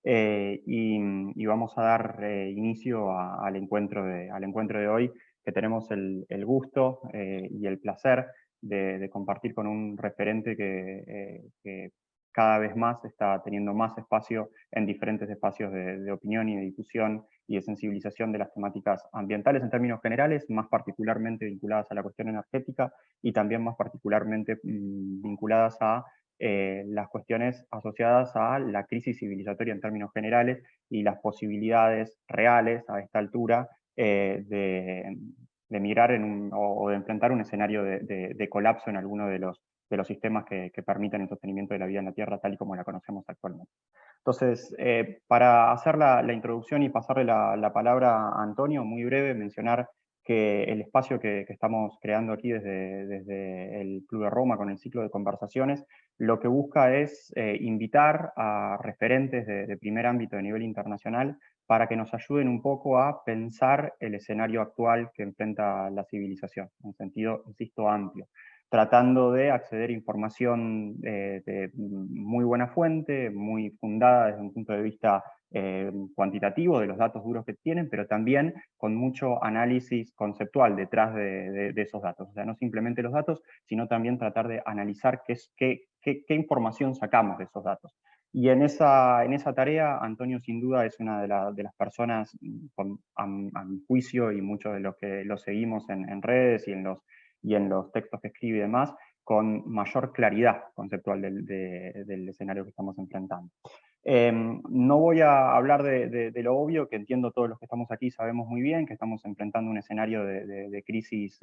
y vamos a dar inicio al encuentro de hoy, que tenemos el gusto y el placer de compartir con un referente que cada vez más está teniendo más espacio en diferentes espacios de opinión y de difusión y de sensibilización de las temáticas ambientales en términos generales, más particularmente vinculadas a la cuestión energética y también más particularmente vinculadas a las cuestiones asociadas a la crisis civilizatoria en términos generales y las posibilidades reales a esta altura de migrar o de enfrentar un escenario de colapso en alguno de los sistemas que permiten el sostenimiento de la vida en la Tierra tal y como la conocemos actualmente. Entonces, para hacer la introducción y pasarle la palabra a Antonio, muy breve, mencionar que el espacio que estamos creando aquí desde el Club de Roma con el ciclo de conversaciones, lo que busca es invitar a referentes de primer ámbito de nivel internacional para que nos ayuden un poco a pensar el escenario actual que enfrenta la civilización, en sentido, insisto, amplio, tratando de acceder a información de muy buena fuente, muy fundada desde un punto de vista cuantitativo de los datos duros que tienen, pero también con mucho análisis conceptual detrás de esos datos. O sea, no simplemente los datos, sino también tratar de analizar qué información sacamos de esos datos. Y en esa tarea, Antonio sin duda es una de las personas, a mi juicio, y muchos de los que lo seguimos en redes y en los textos que escribe y demás, con mayor claridad conceptual del escenario que estamos enfrentando. No voy a hablar de lo obvio, que entiendo todos los que estamos aquí sabemos muy bien, que estamos enfrentando un escenario de crisis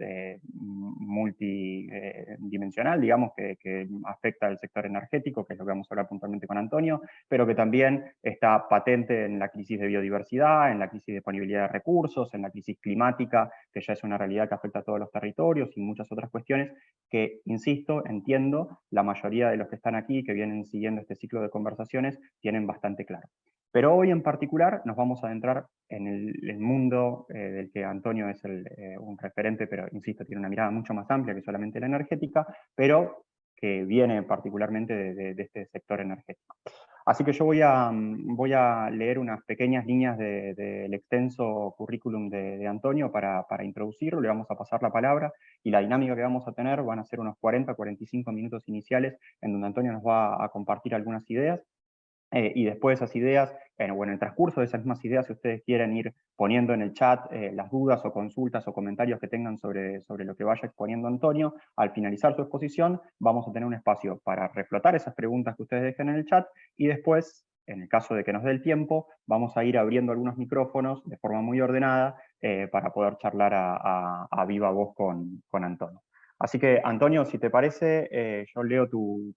multidimensional, digamos, que afecta al sector energético, que es lo que vamos a hablar puntualmente con Antonio, pero que también está patente en la crisis de biodiversidad, en la crisis de disponibilidad de recursos, en la crisis climática, que ya es una realidad que afecta a todos los territorios y muchas otras cuestiones que, insisto, entiendo, la mayoría de los que están aquí, que vienen siguiendo este ciclo de conversaciones, tienen bastante claro. Pero hoy en particular nos vamos a adentrar en el mundo del que Antonio es un referente, pero insisto, tiene una mirada mucho más amplia que solamente la energética, pero que viene particularmente de este sector energético. Así que yo voy a leer unas pequeñas líneas del extenso currículum de Antonio para introducirlo, le vamos a pasar la palabra y la dinámica que vamos a tener van a ser unos 40-45 minutos iniciales en donde Antonio nos va a compartir algunas ideas y después de esas ideas, bueno, en el transcurso de esas mismas ideas, si ustedes quieren ir poniendo en el chat las dudas o consultas o comentarios que tengan sobre lo que vaya exponiendo Antonio, al finalizar su exposición vamos a tener un espacio para reflotar esas preguntas que ustedes dejen en el chat y después, en el caso de que nos dé el tiempo, vamos a ir abriendo algunos micrófonos de forma muy ordenada para poder charlar a viva voz con Antonio. Así que, Antonio, si te parece, yo leo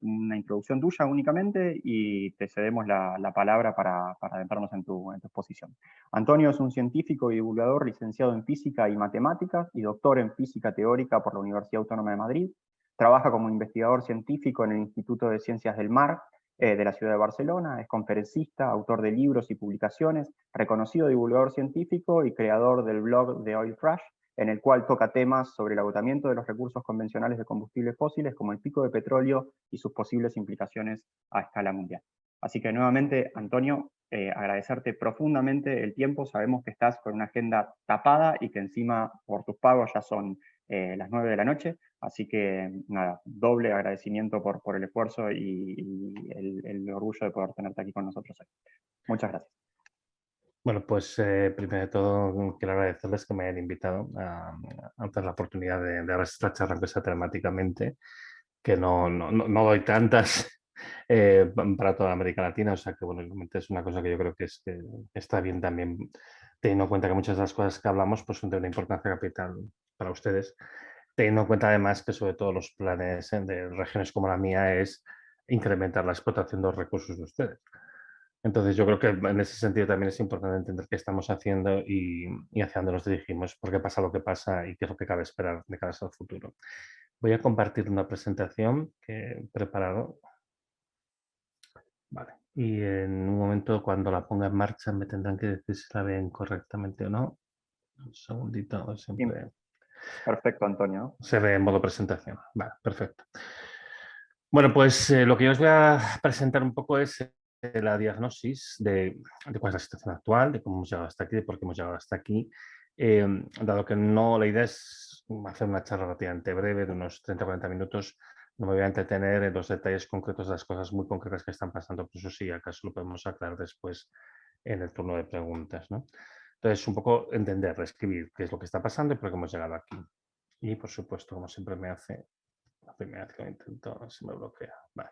una introducción tuya únicamente y te cedemos la palabra para adentrarnos en tu exposición. Antonio es un científico y divulgador licenciado en Física y Matemáticas y doctor en Física Teórica por la Universidad Autónoma de Madrid. Trabaja como investigador científico en el Instituto de Ciencias del Mar de la ciudad de Barcelona. Es conferencista, autor de libros y publicaciones, reconocido divulgador científico y creador del blog The Oil Crash, en el cual toca temas sobre el agotamiento de los recursos convencionales de combustibles fósiles, como el pico de petróleo y sus posibles implicaciones a escala mundial. Así que nuevamente, Antonio, agradecerte profundamente el tiempo. Sabemos que estás con una agenda tapada y que encima por tus pagos ya son las 9 de la noche. Así que nada, doble agradecimiento por el esfuerzo y el orgullo de poder tenerte aquí con nosotros hoy. Muchas gracias. Bueno, pues primero de todo quiero agradecerles que me hayan invitado a tener la oportunidad de dar esta charla, aunque sea telemáticamente, que no doy tantas para toda América Latina, o sea que bueno, realmente es una cosa que yo creo que está bien también, teniendo en cuenta que muchas de las cosas que hablamos pues, son de una importancia capital para ustedes, teniendo en cuenta además que sobre todo los planes de regiones como la mía es incrementar la explotación de los recursos de ustedes. Entonces, yo creo que en ese sentido también es importante entender qué estamos haciendo y hacia dónde nos dirigimos, por qué pasa lo que pasa y qué es lo que cabe esperar de cara al futuro. Voy a compartir una presentación que he preparado. Vale. Y en un momento, cuando la ponga en marcha, me tendrán que decir si la ven correctamente o no. Un segundito, siempre Perfecto, Antonio. se ve en modo presentación. Vale, perfecto. Bueno, pues lo que yo os voy a presentar un poco es la diagnosis de cuál es la situación actual, de cómo hemos llegado hasta aquí, de por qué hemos llegado hasta aquí. Dado que no, la idea es hacer una charla relativamente breve de unos 30-40 minutos, no me voy a entretener en los detalles concretos de las cosas muy concretas que están pasando, por eso sí, acaso lo podemos aclarar después en el turno de preguntas, ¿no? Entonces, un poco entender, escribir qué es lo que está pasando y por qué hemos llegado aquí. Y, por supuesto, como siempre me hace, la primera vez que lo intento, se me bloquea. Vale.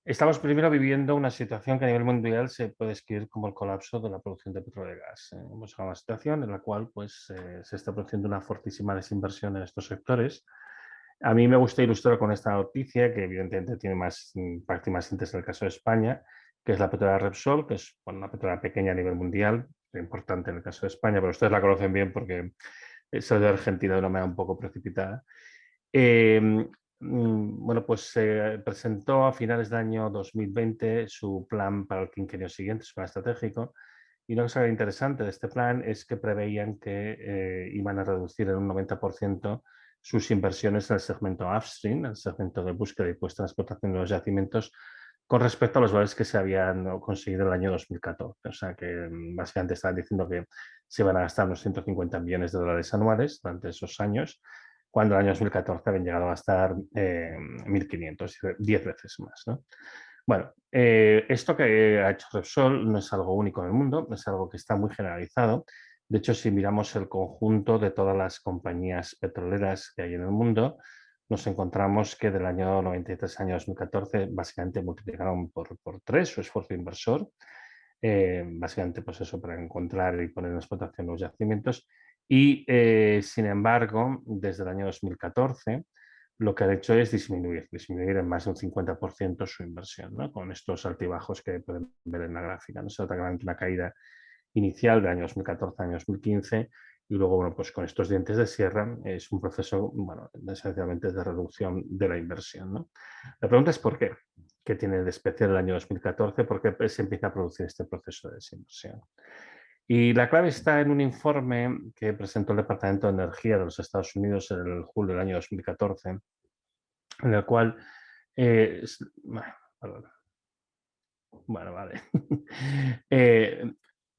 Estamos primero viviendo una situación que a nivel mundial se puede describir como el colapso de la producción de petróleo y gas. Hemos llegado a una situación en la cual pues, se está produciendo una fortísima desinversión en estos sectores. A mí me gusta ilustrar con esta noticia, que evidentemente tiene más impacto y más interés en el caso de España, que es la petrolera Repsol, que es una petrolera pequeña a nivel mundial, importante en el caso de España, pero ustedes la conocen bien porque salió de Argentina de una manera un poco precipitada. Bueno, pues se presentó a finales del año 2020 su plan para el quinquenio siguiente, su plan estratégico, y una cosa interesante de este plan es que preveían que iban a reducir en un 90% sus inversiones en el segmento upstream, el segmento de búsqueda y puesta en explotación de los yacimientos, con respecto a los valores que se habían conseguido en el año 2014. O sea que básicamente estaban diciendo que se iban a gastar unos 150 millones de dólares anuales durante esos años, cuando en el año 2014 habían llegado a gastar 1.500, 10 veces más, ¿no? Bueno, esto que ha hecho Repsol no es algo único en el mundo, es algo que está muy generalizado. De hecho, si miramos el conjunto de todas las compañías petroleras que hay en el mundo, nos encontramos que del año 93 al año 2014 básicamente multiplicaron por 3 su esfuerzo inversor, básicamente pues eso, para encontrar y poner en explotación los yacimientos. Y, sin embargo, desde el año 2014 lo que ha hecho es disminuir en más de un 50% su inversión, ¿no? Con estos altibajos que pueden ver en la gráfica, ¿no? Se nota claramente una caída inicial del año 2014 al año 2015 y luego, bueno, pues con estos dientes de sierra es un proceso, bueno, esencialmente de reducción de la inversión, ¿no? La pregunta es ¿por qué? ¿Qué tiene de especial el año 2014? ¿Por qué se empieza a producir este proceso de desinversión? Y la clave está en un informe que presentó el Departamento de Energía de los Estados Unidos en el julio del año 2014, en el cual bueno, vale.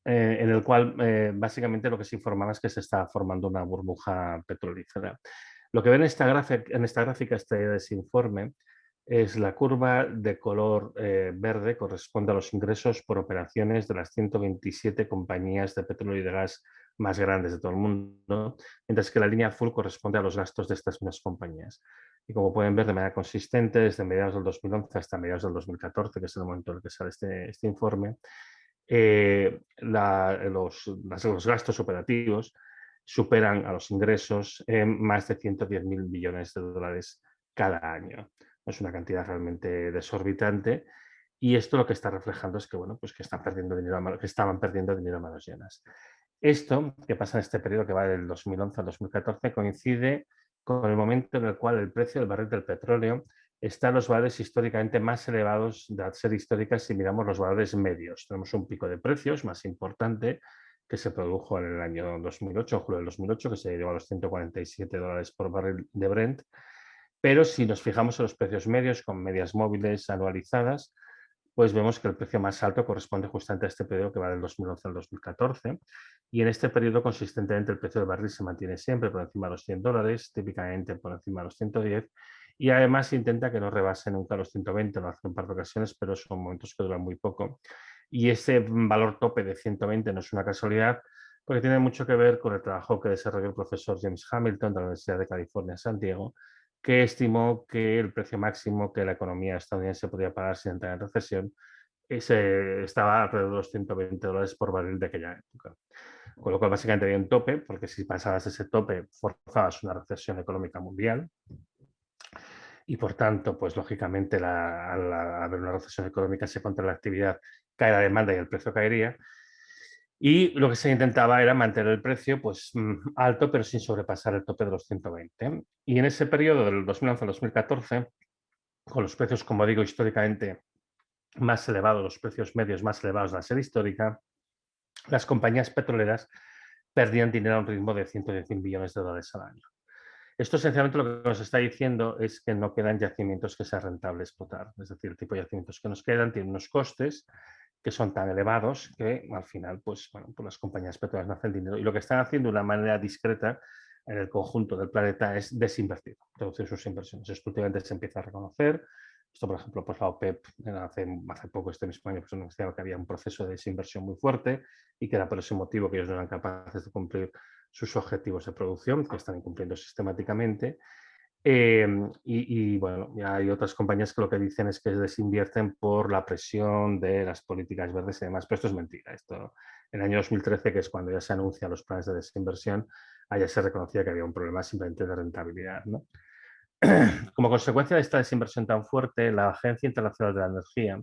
En el cual básicamente lo que se informaba es que se estaba formando una burbuja petrolífera. Lo que ven en esta gráfica, de ese informe, es la curva de color verde, corresponde a los ingresos por operaciones de las 127 compañías de petróleo y de gas más grandes de todo el mundo, mientras que la línea azul corresponde a los gastos de estas mismas compañías. Y como pueden ver de manera consistente, desde mediados del 2011 hasta mediados del 2014, que es el momento en el que sale este informe, los gastos operativos superan a los ingresos en más de 110.000 millones de dólares cada año. Es una cantidad realmente desorbitante y esto lo que está reflejando es que, bueno, pues que estaban perdiendo dinero a manos llenas. Esto que pasa en este periodo que va del 2011 al 2014 coincide con el momento en el cual el precio del barril del petróleo está en los valores históricamente más elevados de la serie histórica si miramos los valores medios. Tenemos un pico de precios más importante que se produjo en el año 2008, en julio del 2008, que se llevó a los 147 dólares por barril de Brent. Pero si nos fijamos en los precios medios con medias móviles anualizadas, pues vemos que el precio más alto corresponde justamente a este periodo que va del 2011 al 2014. Y en este periodo, consistentemente, el precio del barril se mantiene siempre por encima de los 100 dólares, típicamente por encima de los 110, y además intenta que no rebase nunca los 120, lo hace un par de ocasiones, pero son momentos que duran muy poco. Y ese valor tope de 120 no es una casualidad, porque tiene mucho que ver con el trabajo que desarrolló el profesor James Hamilton de la Universidad de California en San Diego, que estimó que el precio máximo que la economía estadounidense podía pagar sin entrar en recesión estaba alrededor de los 120 dólares por barril de aquella época. Con lo cual, básicamente había un tope, porque si pasabas ese tope, forzabas una recesión económica mundial. Y por tanto, pues lógicamente, al haber una recesión económica se contra la actividad, cae la demanda y el precio caería. Y lo que se intentaba era mantener el precio pues, alto, pero sin sobrepasar el tope de los 120. Y en ese periodo del 2011 al 2014, con los precios, como digo, históricamente más elevados, los precios medios más elevados de la serie histórica, las compañías petroleras perdían dinero a un ritmo de 110.000 millones de dólares al año. Esto esencialmente lo que nos está diciendo es que no quedan yacimientos que sea rentable explotar. Es decir, el tipo de yacimientos que nos quedan tienen unos costes que son tan elevados que al final, pues, bueno, pues las compañías petroleras no hacen dinero. Y lo que están haciendo de una manera discreta en el conjunto del planeta es desinvertir, reducir sus inversiones. Esto últimamente se empieza a reconocer. Esto, por ejemplo, pues la OPEP hace poco, este mismo año, pues anunciaba que había un proceso de desinversión muy fuerte y que era por ese motivo que ellos no eran capaces de cumplir sus objetivos de producción, que están incumpliendo sistemáticamente. Bueno, ya hay otras compañías que lo que dicen es que desinvierten por la presión de las políticas verdes y demás, pero esto es mentira. Esto, en el año 2013, que es cuando ya se anuncian los planes de desinversión, allá se reconocía que había un problema simplemente de rentabilidad, ¿no? Como consecuencia de esta desinversión tan fuerte, la Agencia Internacional de la Energía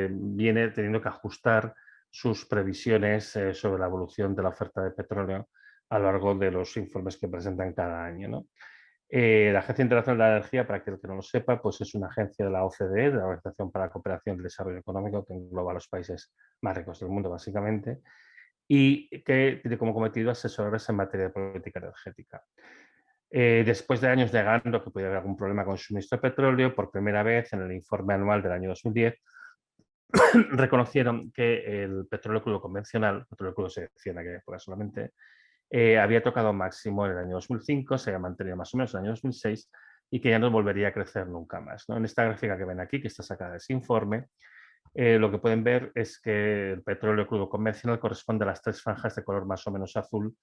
viene teniendo que ajustar sus previsiones sobre la evolución de la oferta de petróleo a lo largo de los informes que presentan cada año, ¿no? La Agencia Internacional de la Energía, para aquel que no lo sepa, pues es una agencia de la OCDE, de la Organización para la Cooperación y el Desarrollo Económico, que engloba a los países más ricos del mundo, básicamente, y que tiene como cometido asesorarles en materia de política energética. Después de años negando que podía haber algún problema con el suministro de petróleo, por primera vez en el informe anual del año 2010 reconocieron que el petróleo crudo convencional, petróleo crudo se decía en aquella época solamente, había tocado máximo en el año 2005, se había mantenido más o menos en el año 2006 y que ya no volvería a crecer nunca más, ¿no? En esta gráfica que ven aquí, que está sacada de ese informe, lo que pueden ver es que el petróleo crudo convencional corresponde a las tres franjas de color más o menos azul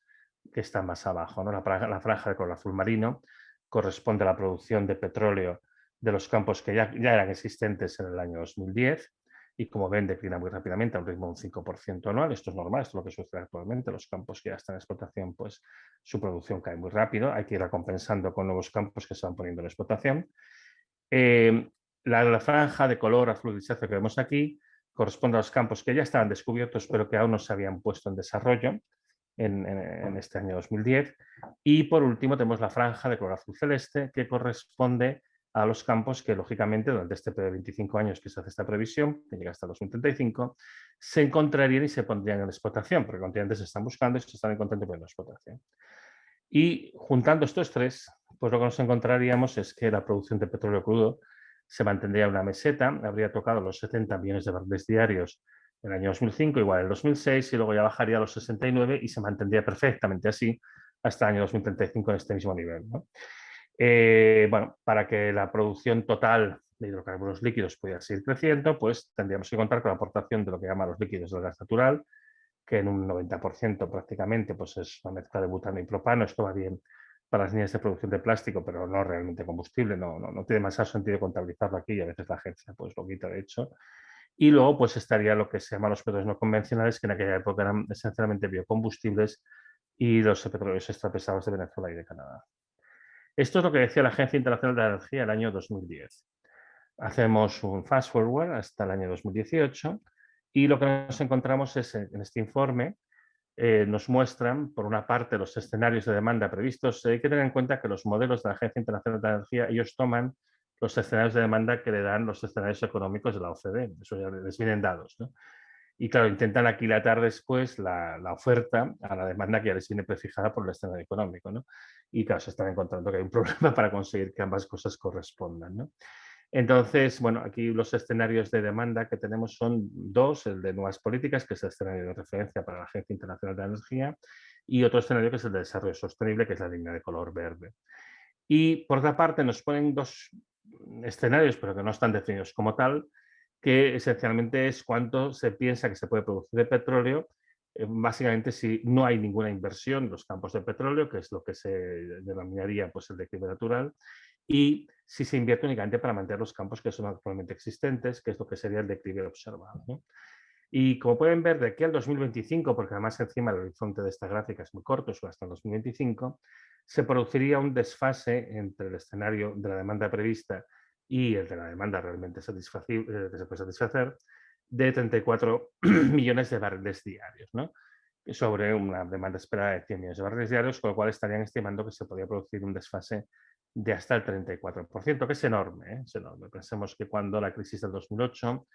que están más abajo, ¿no? La franja de color azul marino corresponde a la producción de petróleo de los campos que ya eran existentes en el año 2010 y, como ven, declina muy rápidamente a un ritmo de un 5% anual. Esto es normal, esto es lo que sucede actualmente. Los campos que ya están en explotación, pues su producción cae muy rápido. Hay que ir compensando con nuevos campos que se van poniendo en explotación. La franja de color azul grisáceo que vemos aquí corresponde a los campos que ya estaban descubiertos, pero que aún no se habían puesto en desarrollo en este año 2010. Y por último tenemos la franja de color azul celeste, que corresponde a los campos que, lógicamente, durante este periodo de 25 años que se hace esta previsión, que llega hasta 2035, se encontrarían y se pondrían en explotación, porque continuamente se están buscando y se están encontrando y poniendo en explotación. Y juntando estos tres, pues lo que nos encontraríamos es que la producción de petróleo crudo se mantendría en una meseta, habría tocado los 70 millones de barriles diarios en el año 2005, igual en el 2006, y luego ya bajaría a los 69 y se mantendría perfectamente así hasta el año 2035 en este mismo nivel, ¿no? Bueno, para que la producción total de hidrocarburos líquidos pudiera seguir creciendo, pues tendríamos que contar con la aportación de lo que llaman los líquidos del gas natural, que en un 90% prácticamente pues es una mezcla de butano y propano. Esto va bien para las líneas de producción de plástico, pero no realmente combustible, no tiene demasiado sentido contabilizarlo aquí y a veces la agencia pues lo quita de hecho. Y luego pues estaría lo que se llama los petróleos no convencionales, que en aquella época eran esencialmente biocombustibles y los petróleos extrapesados de Venezuela y de Canadá. Esto es lo que decía la Agencia Internacional de la Energía el año 2010. Hacemos un fast forward hasta el año 2018 y lo que nos encontramos es en este informe nos muestran, por una parte, los escenarios de demanda previstos. Hay que tener en cuenta que los modelos de la Agencia Internacional de la Energía, ellos toman los escenarios de demanda que le dan los escenarios económicos de la OCDE. Eso ya les vienen dados, ¿no? Y claro, intentan aquilatar después la oferta a la demanda que ya les viene prefijada por el escenario económico, ¿no? Y claro, se están encontrando que hay un problema para conseguir que ambas cosas correspondan, ¿no? Entonces, bueno, aquí los escenarios de demanda que tenemos son dos, el de nuevas políticas, que es el escenario de referencia para la Agencia Internacional de la Energía, y otro escenario que es el de desarrollo sostenible, que es la línea de color verde. Y por otra parte nos ponen dos escenarios, pero que no están definidos como tal, que esencialmente es cuánto se piensa que se puede producir de petróleo, básicamente si no hay ninguna inversión en los campos de petróleo, que es lo que se denominaría pues, el declive natural, y si se invierte únicamente para mantener los campos que son actualmente existentes, que es lo que sería el declive observado, ¿no? Y como pueden ver, de aquí al 2025, porque además encima el horizonte de esta gráfica es muy corto, es hasta el 2025, se produciría un desfase entre el escenario de la demanda prevista y el de la demanda realmente que se puede satisfacer, de 34 millones de barriles diarios, ¿no? Sobre una demanda esperada de 100 millones de barriles diarios, con lo cual estarían estimando que se podría producir un desfase de hasta el 34%, que es enorme, ¿eh? Es enorme. Pensemos que cuando la crisis del 2008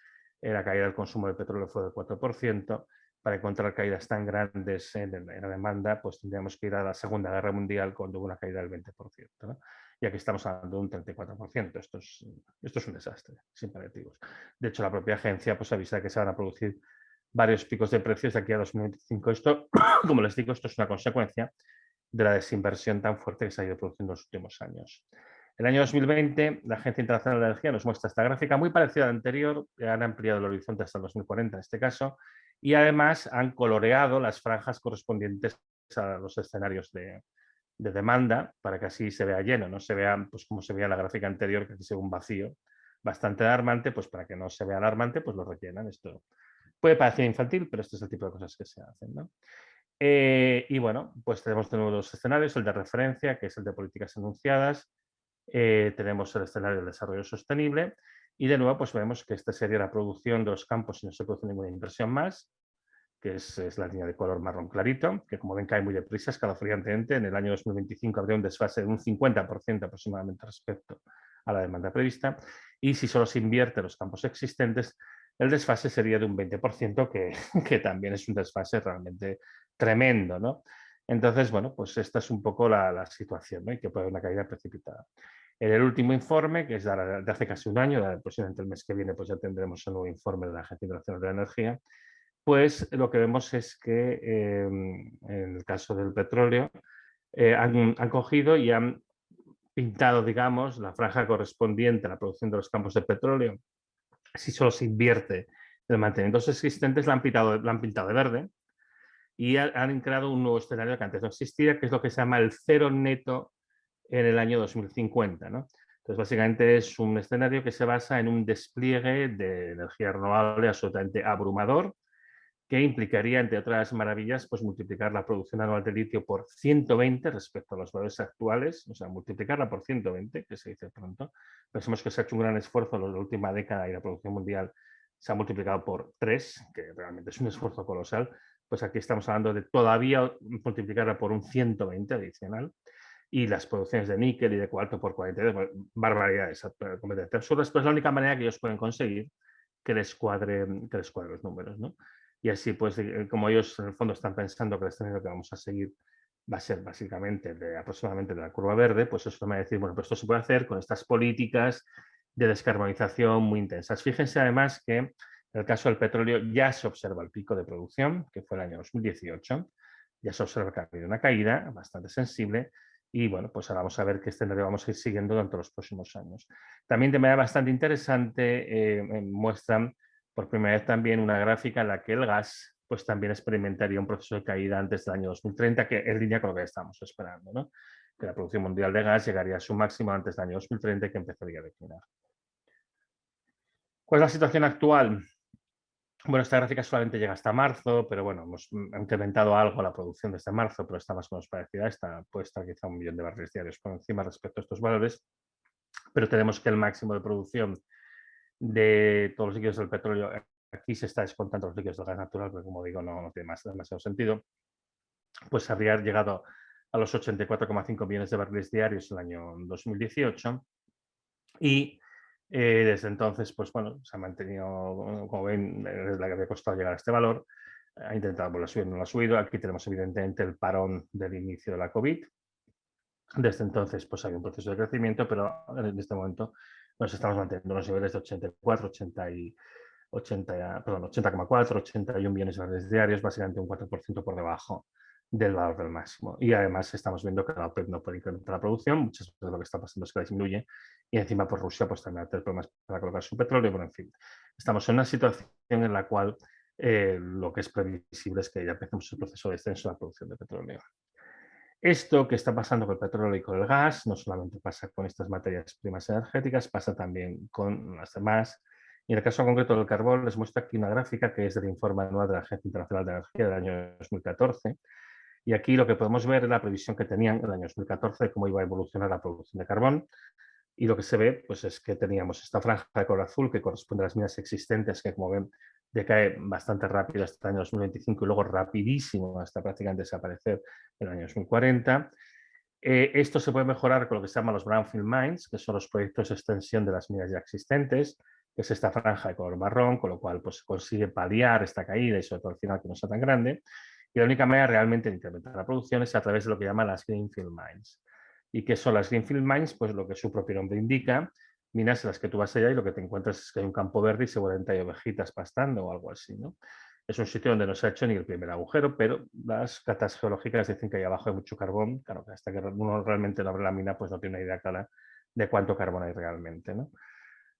la caída del consumo de petróleo fue del 4%, para encontrar caídas tan grandes en la demanda, pues tendríamos que ir a la Segunda Guerra Mundial cuando hubo una caída del 20%, ¿no? Y aquí estamos hablando de un 34%. Esto es un desastre, sin paliativos. De hecho, la propia agencia pues, avisa que se van a producir varios picos de precios de aquí a 2025. Esto, como les digo, esto es una consecuencia de la desinversión tan fuerte que se ha ido produciendo en los últimos años. El año 2020, la Agencia Internacional de Energía nos muestra esta gráfica muy parecida a la anterior, han ampliado el horizonte hasta el 2040 en este caso, y además han coloreado las franjas correspondientes a los escenarios de demanda para que así se vea lleno, no se vea pues, como se veía en la gráfica anterior, que aquí se ve un vacío bastante alarmante, pues para que no se vea alarmante, pues lo rellenan. Esto puede parecer infantil, pero este es el tipo de cosas que se hacen, ¿no? Y bueno, pues tenemos de nuevo dos escenarios, el de referencia, que es el de políticas enunciadas, tenemos el escenario del desarrollo sostenible y de nuevo pues vemos que esta sería la producción de los campos si no se produce ninguna inversión más, que es la línea de color marrón clarito, que como ven cae muy deprisa, escalofriantemente. En el año 2025 habría un desfase de un 50% aproximadamente respecto a la demanda prevista, y si solo se invierte los campos existentes, el desfase sería de un 20%, que también es un desfase realmente tremendo, ¿no? Entonces, bueno, pues esta es un poco la situación, ¿no? Y que puede haber una caída precipitada. En el último informe, que es de hace casi un año, posiblemente el mes que viene, pues ya tendremos un nuevo informe de la Agencia Internacional de la Energía, pues lo que vemos es que en el caso del petróleo han cogido y han pintado, digamos, la franja correspondiente a la producción de los campos de petróleo. Si solo se invierte en mantenimientos existentes, la han pintado de verde y han creado un nuevo escenario que antes no existía, que es lo que se llama el cero neto en el año 2050, ¿no? Entonces, básicamente es un escenario que se basa en un despliegue de energía renovable absolutamente abrumador, que implicaría, entre otras maravillas, pues multiplicar la producción anual de litio por 120 respecto a los valores actuales, o sea, multiplicarla por 120, que se dice pronto. Pensemos que se ha hecho un gran esfuerzo en la última década y la producción mundial se ha multiplicado por 3, que realmente es un esfuerzo colosal. Pues aquí estamos hablando de todavía multiplicarla por un 120 adicional, y las producciones de níquel y de cobalto por 42, barbaridades completamente absurdas, pues la única manera que ellos pueden conseguir que les cuadre los números, ¿no? Y así, pues, como ellos en el fondo están pensando que el escenario que vamos a seguir va a ser básicamente aproximadamente de la curva verde, pues eso me va a decir, bueno, pues esto se puede hacer con estas políticas de descarbonización muy intensas. Fíjense además que en el caso del petróleo ya se observa el pico de producción, que fue el año 2018, ya se observa que ha habido una caída bastante sensible y bueno, pues ahora vamos a ver qué escenario vamos a ir siguiendo durante los próximos años. También de manera bastante interesante muestran por primera vez también una gráfica en la que el gas pues también experimentaría un proceso de caída antes del año 2030, que es línea con lo que estamos esperando, ¿no? Que la producción mundial de gas llegaría a su máximo antes del año 2030 y que empezaría a declinar. ¿Cuál es la situación actual? Bueno, esta gráfica solamente llega hasta marzo, pero bueno, hemos incrementado algo la producción desde marzo, pero está más o menos parecida a esta, puede estar quizá 1 millón de barriles diarios por encima respecto a estos valores, pero tenemos que el máximo de producción de todos los líquidos del petróleo, aquí se está descontando los líquidos del gas natural, porque como digo, no tiene demasiado sentido, pues habría llegado a los 84,5 millones de barriles diarios en el año 2018 y desde entonces, pues bueno, se ha mantenido, como ven, es la que había costado llegar a este valor, ha intentado volver a subir, no lo ha subido. Aquí tenemos evidentemente el parón del inicio de la COVID. Desde entonces, pues hay un proceso de crecimiento, pero en este momento nos estamos manteniendo los niveles de 84, 80,4, 81 millones de barriles diarios, básicamente un 4% por debajo del valor del máximo. Y además estamos viendo que la OPEP no puede incrementar la producción, muchas veces lo que está pasando es que la disminuye, y encima por Rusia pues también va a tener problemas para colocar su petróleo. Bueno, en fin, estamos en una situación en la cual lo que es previsible es que ya empecemos el proceso de descenso de la producción de petróleo. Esto que está pasando con el petróleo y con el gas no solamente pasa con estas materias primas energéticas, pasa también con las demás. Y en el caso concreto del carbón, les muestro aquí una gráfica que es del informe anual de la Agencia Internacional de Energía del año 2014. Y aquí lo que podemos ver es la previsión que tenían en el año 2014 de cómo iba a evolucionar la producción de carbón. Y lo que se ve pues, es que teníamos esta franja de color azul que corresponde a las minas existentes, que como ven decae bastante rápido hasta el año 2025 y luego rapidísimo hasta prácticamente desaparecer en el año 2040. Esto se puede mejorar con lo que se llama los brownfield mines, que son los proyectos de extensión de las minas ya existentes. que es esta franja de color marrón, con lo cual pues, consigue paliar esta caída y sobre todo al final que no sea tan grande. Y la única manera realmente de incrementar la producción es a través de lo que llaman las Greenfield Mines. ¿Y qué son las Greenfield Mines? Pues lo que su propio nombre indica, minas en las que tú vas allá y lo que te encuentras es que hay un campo verde y seguramente hay ovejitas pastando o algo así, ¿no? Es un sitio donde no se ha hecho ni el primer agujero, pero las catas geológicas dicen que ahí abajo hay mucho carbón. Claro, que hasta que uno realmente no abre la mina, pues no tiene una idea clara de cuánto carbón hay realmente, ¿no?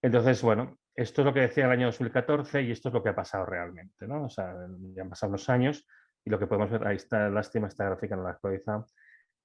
Entonces, bueno, esto es lo que decía el año 2014 y esto es lo que ha pasado realmente, ¿no? O sea, ya han pasado unos años y lo que podemos ver, ahí está, lástima, esta gráfica no la he actualizado.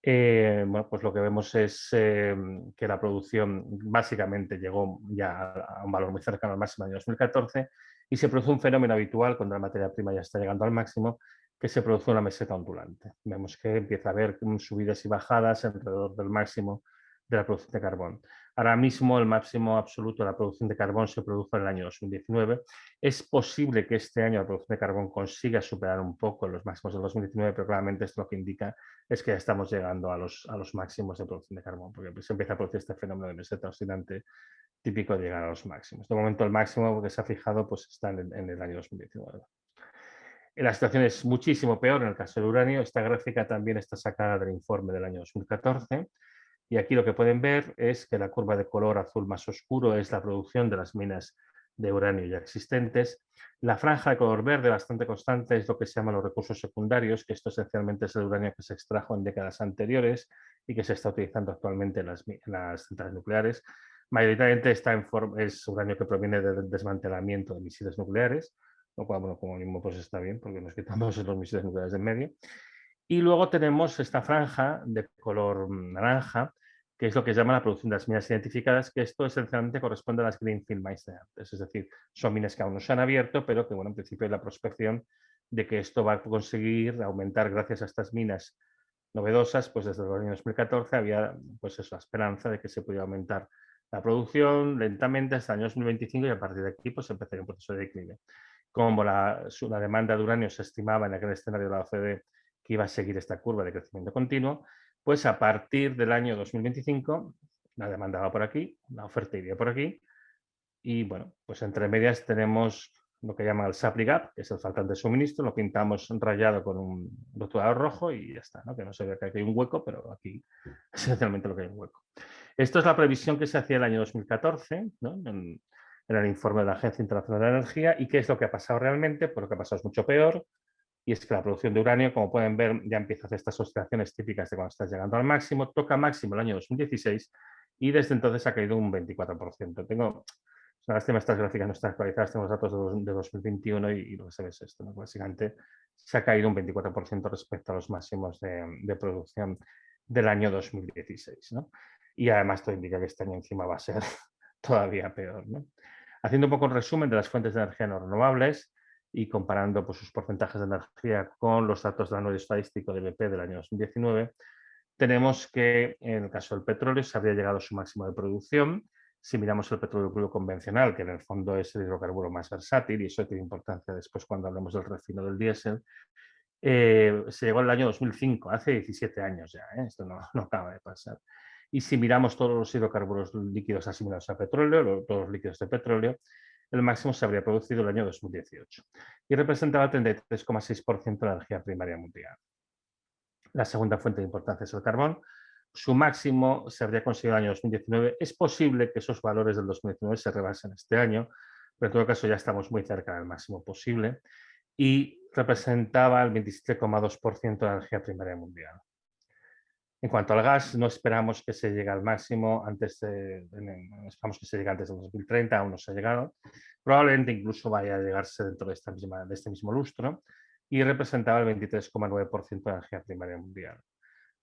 Bueno, pues lo que vemos es que la producción básicamente llegó ya a un valor muy cercano al máximo del año 2014 y se produce un fenómeno habitual cuando la materia prima ya está llegando al máximo, que se produce una meseta ondulante. Vemos que empieza a haber subidas y bajadas alrededor del máximo de la producción de carbón. Ahora mismo el máximo absoluto de la producción de carbón se produjo en el año 2019. Es posible que este año la producción de carbón consiga superar un poco los máximos del 2019, pero claramente esto lo que indica es que ya estamos llegando a los máximos de producción de carbón, porque se empieza a producir este fenómeno de meseta oscilante típico de llegar a los máximos. De momento el máximo que se ha fijado pues, está en el año 2019. La situación es muchísimo peor en el caso del uranio. Esta gráfica también está sacada del informe del año 2014. Y aquí lo que pueden ver es que la curva de color azul más oscuro es la producción de las minas de uranio ya existentes. La franja de color verde, bastante constante, es lo que se llaman los recursos secundarios, que esto esencialmente es el uranio que se extrajo en décadas anteriores y que se está utilizando actualmente en las centrales nucleares. Mayoritariamente es uranio que proviene del desmantelamiento de misiles nucleares, lo cual, bueno, como mismo pues está bien, porque nos quitamos los misiles nucleares de en medio. Y luego tenemos esta franja de color naranja, que es lo que se llama la producción de las minas identificadas, que esto esencialmente corresponde a las Greenfield Mines de antes. Es decir, son minas que aún no se han abierto, pero que, bueno, en principio hay la prospección de que esto va a conseguir aumentar gracias a estas minas novedosas, pues desde el año 2014 había pues eso, la esperanza de que se pudiera aumentar la producción lentamente hasta el año 2025 y a partir de aquí pues empezaría un proceso de declive. Como la demanda de uranio se estimaba en aquel escenario de la OCDE que iba a seguir esta curva de crecimiento continuo, pues a partir del año 2025 la demanda va por aquí, la oferta iría por aquí y bueno, pues entre medias tenemos lo que llaman el supply gap, que es el faltante de suministro, lo pintamos rayado con un rotulador rojo y ya está, ¿no? Que no se ve que aquí hay un hueco, pero aquí esencialmente lo que hay un hueco. Esto es la previsión que se hacía el año 2014, ¿no? en el informe de la Agencia Internacional de la Energía. ¿Y qué es lo que ha pasado realmente? Pues lo que ha pasado es mucho peor, y es que la producción de uranio, como pueden ver, ya empieza a hacer estas oscilaciones típicas de cuando estás llegando al máximo, toca máximo el año 2016 y desde entonces ha caído un 24%. Tengo, lástima, estas gráficas no están actualizadas, tenemos datos de 2021 y lo que se ve es esto, ¿no? Básicamente se ha caído un 24% respecto a los máximos de producción del año 2016, ¿no? Y además todo indica que este año encima va a ser todavía peor, ¿no? Haciendo un poco un resumen de las fuentes de energía no renovables y comparando pues, sus porcentajes de energía con los datos del anuario estadístico de BP del año 2019, tenemos que en el caso del petróleo se habría llegado a su máximo de producción. Si miramos el petróleo crudo convencional, que en el fondo es el hidrocarburo más versátil, y eso tiene importancia después cuando hablemos del refino del diésel, se llegó en el año 2005, hace 17 años ya, esto no acaba de pasar. Y si miramos todos los hidrocarburos líquidos asimilados a petróleo, todos los líquidos de petróleo, el máximo se habría producido en el año 2018 y representaba el 33,6% de la energía primaria mundial. La segunda fuente de importancia es el carbón. Su máximo se habría conseguido en el año 2019. Es posible que esos valores del 2019 se rebasen este año, pero en todo caso ya estamos muy cerca del máximo posible y representaba el 27,2% de la energía primaria mundial. En cuanto al gas, no esperamos que se llegue al máximo esperamos que se llegue antes del 2030, aún no se ha llegado. Probablemente incluso vaya a llegarse dentro de este mismo lustro y representaba el 23,9% de la energía primaria mundial.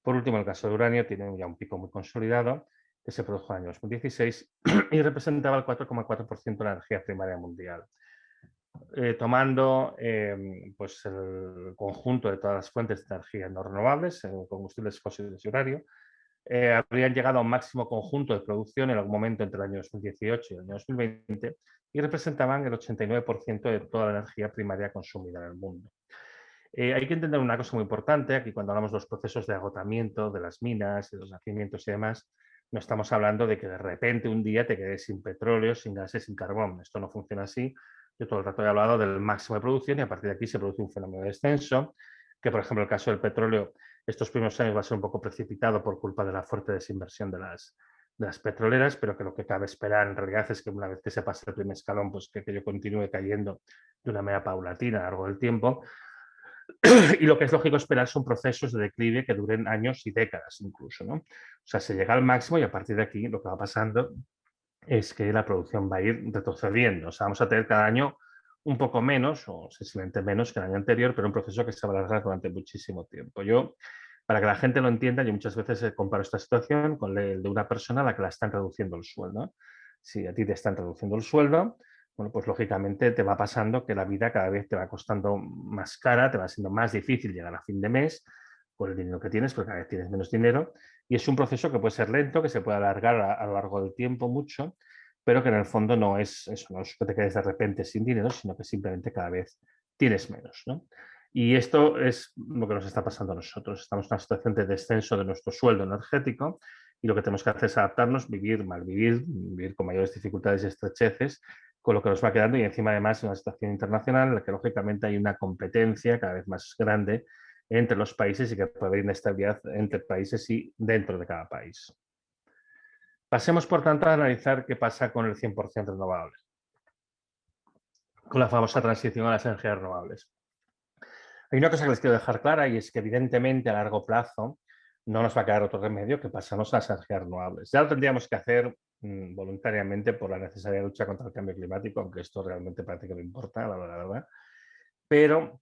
Por último, el caso de uranio tiene ya un pico muy consolidado que se produjo en el año 2016 y representaba el 4,4% de la energía primaria mundial. Tomando pues el conjunto de todas las fuentes de energía no renovables, combustibles fósiles y uranio, habrían llegado a un máximo conjunto de producción en algún momento entre el año 2018 y el año 2020 y representaban el 89% de toda la energía primaria consumida en el mundo. Hay que entender una cosa muy importante, aquí cuando hablamos de los procesos de agotamiento de las minas, de los nacimientos y demás, No estamos hablando de que de repente un día te quedes sin petróleo, sin gases, sin carbón. Esto no funciona así. Yo todo el rato he hablado del máximo de producción y a partir de aquí se produce un fenómeno de descenso, que por ejemplo el caso del petróleo, estos primeros años va a ser un poco precipitado por culpa de la fuerte desinversión de las petroleras, pero que lo que cabe esperar en realidad es que una vez que se pase el primer escalón, pues que aquello continúe cayendo de una manera paulatina a lo largo del tiempo. Y lo que es lógico esperar son procesos de declive que duren años y décadas incluso, ¿no? O sea, se llega al máximo y a partir de aquí lo que va pasando es que la producción va a ir retrocediendo. O sea, vamos a tener cada año un poco menos o sensiblemente menos que el año anterior, pero un proceso que se va a alargar durante muchísimo tiempo. Yo, para que la gente lo entienda, yo muchas veces comparo esta situación con el de una persona a la que la están reduciendo el sueldo. Si a ti te están reduciendo el sueldo, bueno, pues lógicamente te va pasando que la vida cada vez te va costando más cara, te va siendo más difícil llegar a fin de mes con el dinero que tienes, porque cada vez tienes menos dinero. Y es un proceso que puede ser lento, que se puede alargar a lo largo del tiempo mucho, pero que en el fondo no es eso, no es que te quedes de repente sin dinero, sino que simplemente cada vez tienes menos, ¿no? Y esto es lo que nos está pasando a nosotros. Estamos en una situación de descenso de nuestro sueldo energético y lo que tenemos que hacer es adaptarnos, vivir, malvivir, vivir con mayores dificultades y estrecheces con lo que nos va quedando y encima además en una situación internacional en la que lógicamente hay una competencia cada vez más grande entre los países y que puede haber inestabilidad entre países y dentro de cada país. Pasemos, por tanto, a analizar qué pasa con el 100% renovable, con la famosa transición a las energías renovables. Hay una cosa que les quiero dejar clara y es que evidentemente a largo plazo no nos va a quedar otro remedio que pasarnos a las energías renovables. Ya lo tendríamos que hacer voluntariamente por la necesaria lucha contra el cambio climático, aunque esto realmente parece que no importa, la verdad. Pero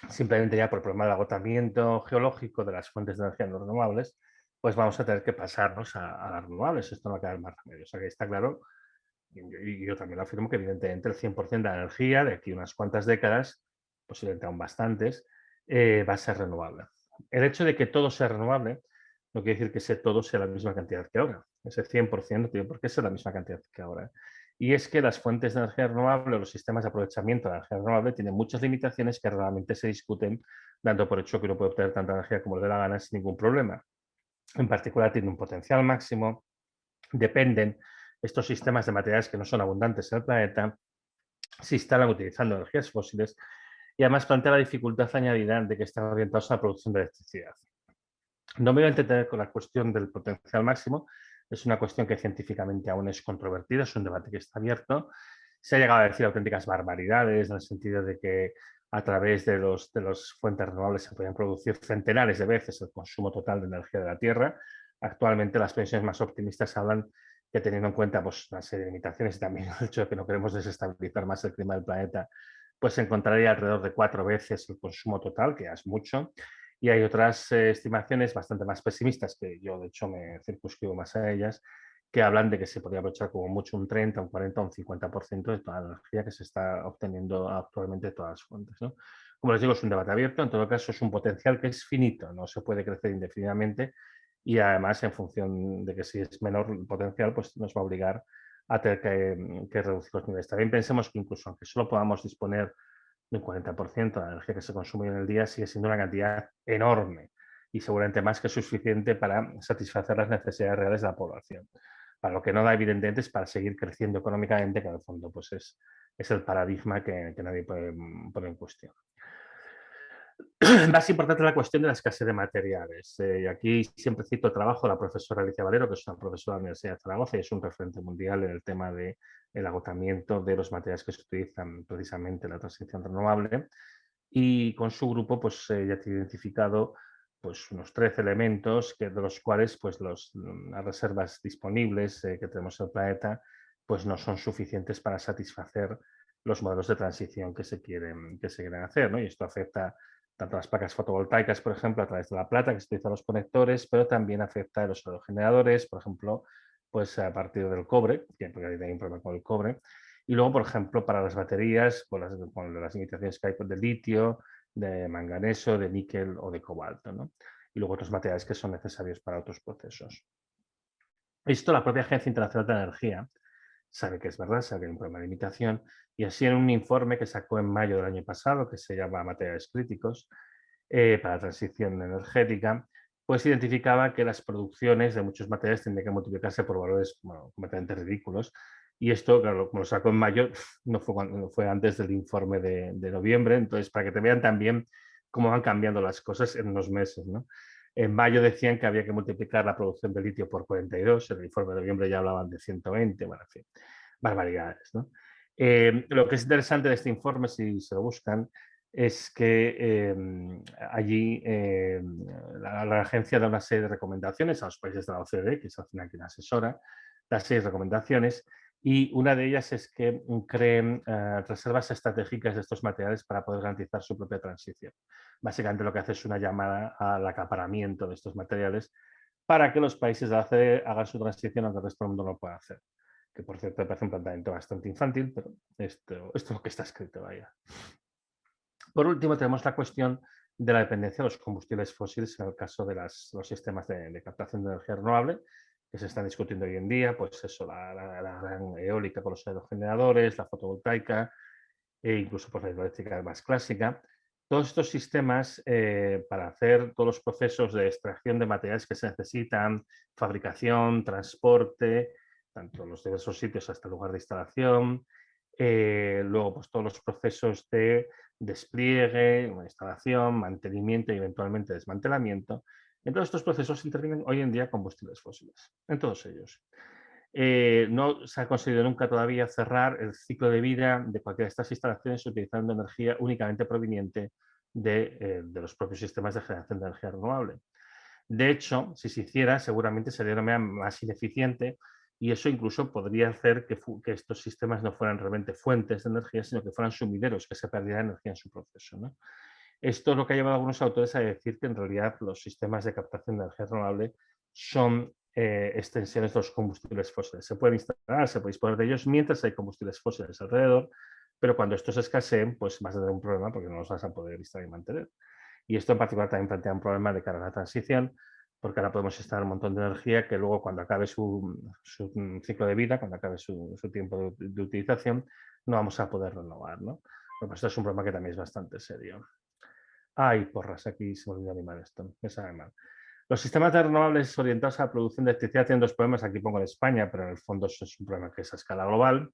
simplemente ya por el problema del agotamiento geológico de las fuentes de energía no renovables, pues vamos a tener que pasarnos a las renovables. Esto no va a quedar más remedio. O sea que está claro, y yo también lo afirmo, que evidentemente el 100% de la energía de aquí unas cuantas décadas, posiblemente aún bastantes, va a ser renovable. El hecho de que todo sea renovable no quiere decir que ese todo sea la misma cantidad que ahora. Ese 100% no tiene por qué ser la misma cantidad que ahora. Y es que las fuentes de energía renovable, los sistemas de aprovechamiento de la energía renovable tienen muchas limitaciones que realmente se discuten, dando por hecho que uno puede obtener tanta energía como le dé la gana sin ningún problema. En particular, tiene un potencial máximo, dependen estos sistemas de materiales que no son abundantes en el planeta, se instalan utilizando energías fósiles y además plantea la dificultad añadida de que están orientados a la producción de electricidad. No me voy a entender con la cuestión del potencial máximo, es una cuestión que científicamente aún es controvertida, es un debate que está abierto. Se ha llegado a decir auténticas barbaridades en el sentido de que a través de las fuentes renovables se pueden producir centenares de veces el consumo total de energía de la Tierra. Actualmente las previsiones más optimistas hablan que teniendo en cuenta pues, una serie de limitaciones y también el hecho de que no queremos desestabilizar más el clima del planeta, pues se encontraría alrededor de 4 veces el consumo total, que ya es mucho. Y hay otras estimaciones bastante más pesimistas, que yo de hecho me circunscribo más a ellas, que hablan de que se podría aprovechar como mucho un 30, un 40 o un 50% de toda la energía que se está obteniendo actualmente de todas las fuentes, ¿no? Como les digo, es un debate abierto, en todo caso es un potencial que es finito, no se puede crecer indefinidamente y además en función de que si es menor el potencial, pues nos va a obligar a tener que reducir los niveles. También pensemos que incluso aunque solo podamos disponer de un 40% de la energía que se consume en el día, sigue siendo una cantidad enorme y seguramente más que suficiente para satisfacer las necesidades reales de la población. Para lo que no da, evidentemente, es para seguir creciendo económicamente, que en el fondo pues es el paradigma que nadie puede poner en cuestión. Más importante la cuestión de la escasez de materiales. Aquí siempre cito el trabajo de la profesora Alicia Valero, que es una profesora de la Universidad de Zaragoza y es un referente mundial en el tema del agotamiento de los materiales que se utilizan precisamente en la transición renovable. Y con su grupo pues, ya tiene identificado pues, unos 13 elementos de los cuales pues, las reservas disponibles que tenemos en el planeta pues, no son suficientes para satisfacer los modelos de transición que se quieren hacer, ¿no? Y esto afecta tanto a las placas fotovoltaicas, por ejemplo, a través de la plata que se utiliza en los conectores, pero también afecta a los aerogeneradores, por ejemplo, pues a partir del cobre, porque hay un problema con el cobre. Y luego, por ejemplo, para las baterías, con las limitaciones que hay de litio, de manganeso, de níquel o de cobalto, ¿no? Y luego otros materiales que son necesarios para otros procesos. Esto la propia Agencia Internacional de la Energía sabe que es verdad, sabe que hay un problema de limitación, y así en un informe que sacó en mayo del año pasado, que se llama Materiales Críticos, para la transición energética, pues identificaba que las producciones de muchos materiales tendrían que multiplicarse por valores, bueno, completamente ridículos. Y esto, claro, como lo sacó en mayo, no fue antes del informe de noviembre. Entonces, para que te vean también cómo van cambiando las cosas en unos meses, ¿no? En mayo decían que había que multiplicar la producción de litio por 42, en el informe de noviembre ya hablaban de 120, bueno, en fin, barbaridades, ¿no? Lo que es interesante de este informe, si se lo buscan, es que allí la agencia da una serie de recomendaciones a los países de la OCDE, que es al final quien asesora, da 6 recomendaciones, y una de ellas es que creen reservas estratégicas de estos materiales para poder garantizar su propia transición. Básicamente lo que hace es una llamada al acaparamiento de estos materiales para que los países de la OCDE hagan su transición aunque el resto del mundo no lo pueda hacer. Que por cierto me parece un planteamiento bastante infantil, pero esto es lo que está escrito, vaya. Por último, tenemos la cuestión de la dependencia de los combustibles fósiles en el caso de los sistemas de captación de energía renovable, que se están discutiendo hoy en día, pues eso, la gran eólica con los aerogeneradores, la fotovoltaica e incluso pues, la hidroeléctrica más clásica. Todos estos sistemas, para hacer todos los procesos de extracción de materiales que se necesitan, fabricación, transporte, tanto los diversos sitios hasta el lugar de instalación, luego pues, todos los procesos de despliegue, instalación, mantenimiento y eventualmente desmantelamiento. En todos estos procesos intervienen hoy en día combustibles fósiles, en todos ellos. No se ha conseguido nunca todavía cerrar el ciclo de vida de cualquiera de estas instalaciones utilizando energía únicamente proveniente de los propios sistemas de generación de energía renovable. De hecho, si se hiciera, seguramente sería de una manera más ineficiente y eso incluso podría hacer que estos sistemas no fueran realmente fuentes de energía, sino que fueran sumideros, que se perdiera energía en su proceso, ¿no? Esto es lo que ha llevado a algunos autores a decir que en realidad los sistemas de captación de energía renovable son extensiones de los combustibles fósiles. Se pueden instalar, se puede disponer de ellos mientras hay combustibles fósiles alrededor, pero cuando estos escaseen, pues vas a tener un problema porque no los vas a poder instalar y mantener. Y esto en particular también plantea un problema de cara a la transición, porque ahora podemos instalar un montón de energía que luego cuando acabe su ciclo de vida, cuando acabe su tiempo de utilización, no vamos a poder renovar, ¿no? Bueno, pues esto es un problema que también es bastante serio. Ay, porras, aquí se me olvidó animar esto, me sabe mal. Los sistemas de renovables orientados a la producción de electricidad tienen dos problemas, aquí pongo en España, pero en el fondo eso es un problema que es a escala global.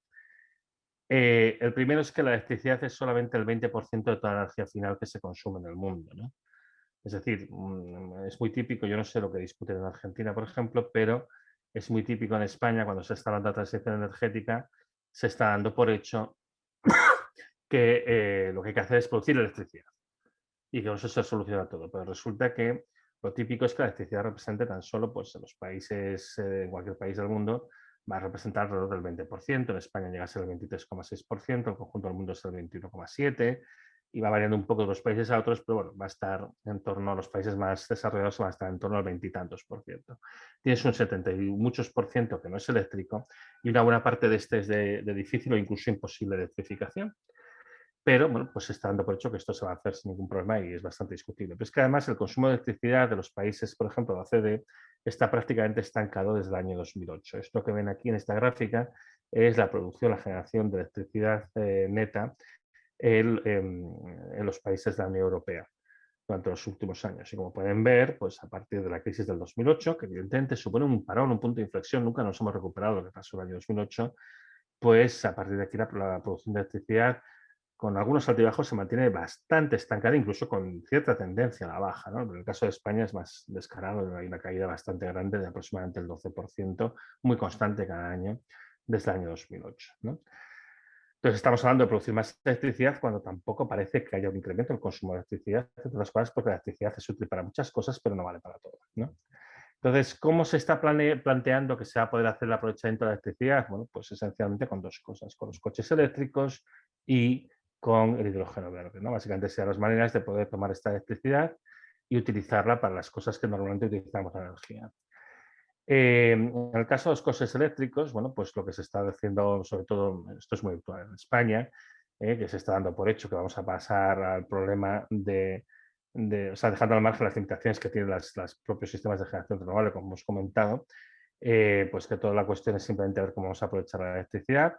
El primero es que la electricidad es solamente el 20% de toda la energía final que se consume en el mundo, ¿no? Es decir, es muy típico, yo no sé lo que discuten en Argentina, por ejemplo, pero es muy típico en España cuando se está hablando de transición energética, se está dando por hecho que lo que hay que hacer es producir electricidad y que eso se soluciona todo. Pero resulta que lo típico es que la electricidad represente tan solo, pues en los países, en cualquier país del mundo, va a representar alrededor del 20%, en España llega a ser el 23,6%, el conjunto del mundo es el 21,7%, y va variando un poco de los países a otros, pero bueno, va a estar en torno a los países más desarrollados, va a estar en torno al 20 y tantos por ciento. Tienes un 70 y muchos por ciento que no es eléctrico, y una buena parte de este es de difícil o incluso imposible electrificación. Pero bueno, pues se está dando por hecho que esto se va a hacer sin ningún problema y es bastante discutible. Pero es que además el consumo de electricidad de los países, por ejemplo, de la OCDE, está prácticamente estancado desde el año 2008. Esto que ven aquí en esta gráfica es la producción, la generación de electricidad neta en los países de la Unión Europea durante los últimos años. Y como pueden ver, pues a partir de la crisis del 2008, que evidentemente supone un parón, un punto de inflexión, nunca nos hemos recuperado de lo que pasó el año 2008, pues a partir de aquí la producción de electricidad con algunos altibajos se mantiene bastante estancada, incluso con cierta tendencia a la baja, ¿no? En el caso de España es más descarado, hay una caída bastante grande de aproximadamente el 12%, muy constante cada año, desde el año 2008, ¿no? Entonces estamos hablando de producir más electricidad cuando tampoco parece que haya un incremento en el consumo de electricidad, entre otras cosas porque la electricidad es útil para muchas cosas, pero no vale para todo, ¿no? Entonces, ¿cómo se está planteando que se va a poder hacer el aprovechamiento de la electricidad? Bueno, pues esencialmente con dos cosas, con los coches eléctricos y con el hidrógeno verde, ¿no? Básicamente sean las maneras de poder tomar esta electricidad y utilizarla para las cosas que normalmente utilizamos la energía. En el caso de los coches eléctricos, bueno, pues lo que se está haciendo, sobre todo, esto es muy habitual en España, que se está dando por hecho que vamos a pasar al problema o sea, dejando al margen las limitaciones que tienen los propios sistemas de generación renovable, como hemos comentado, pues que toda la cuestión es simplemente ver cómo vamos a aprovechar la electricidad.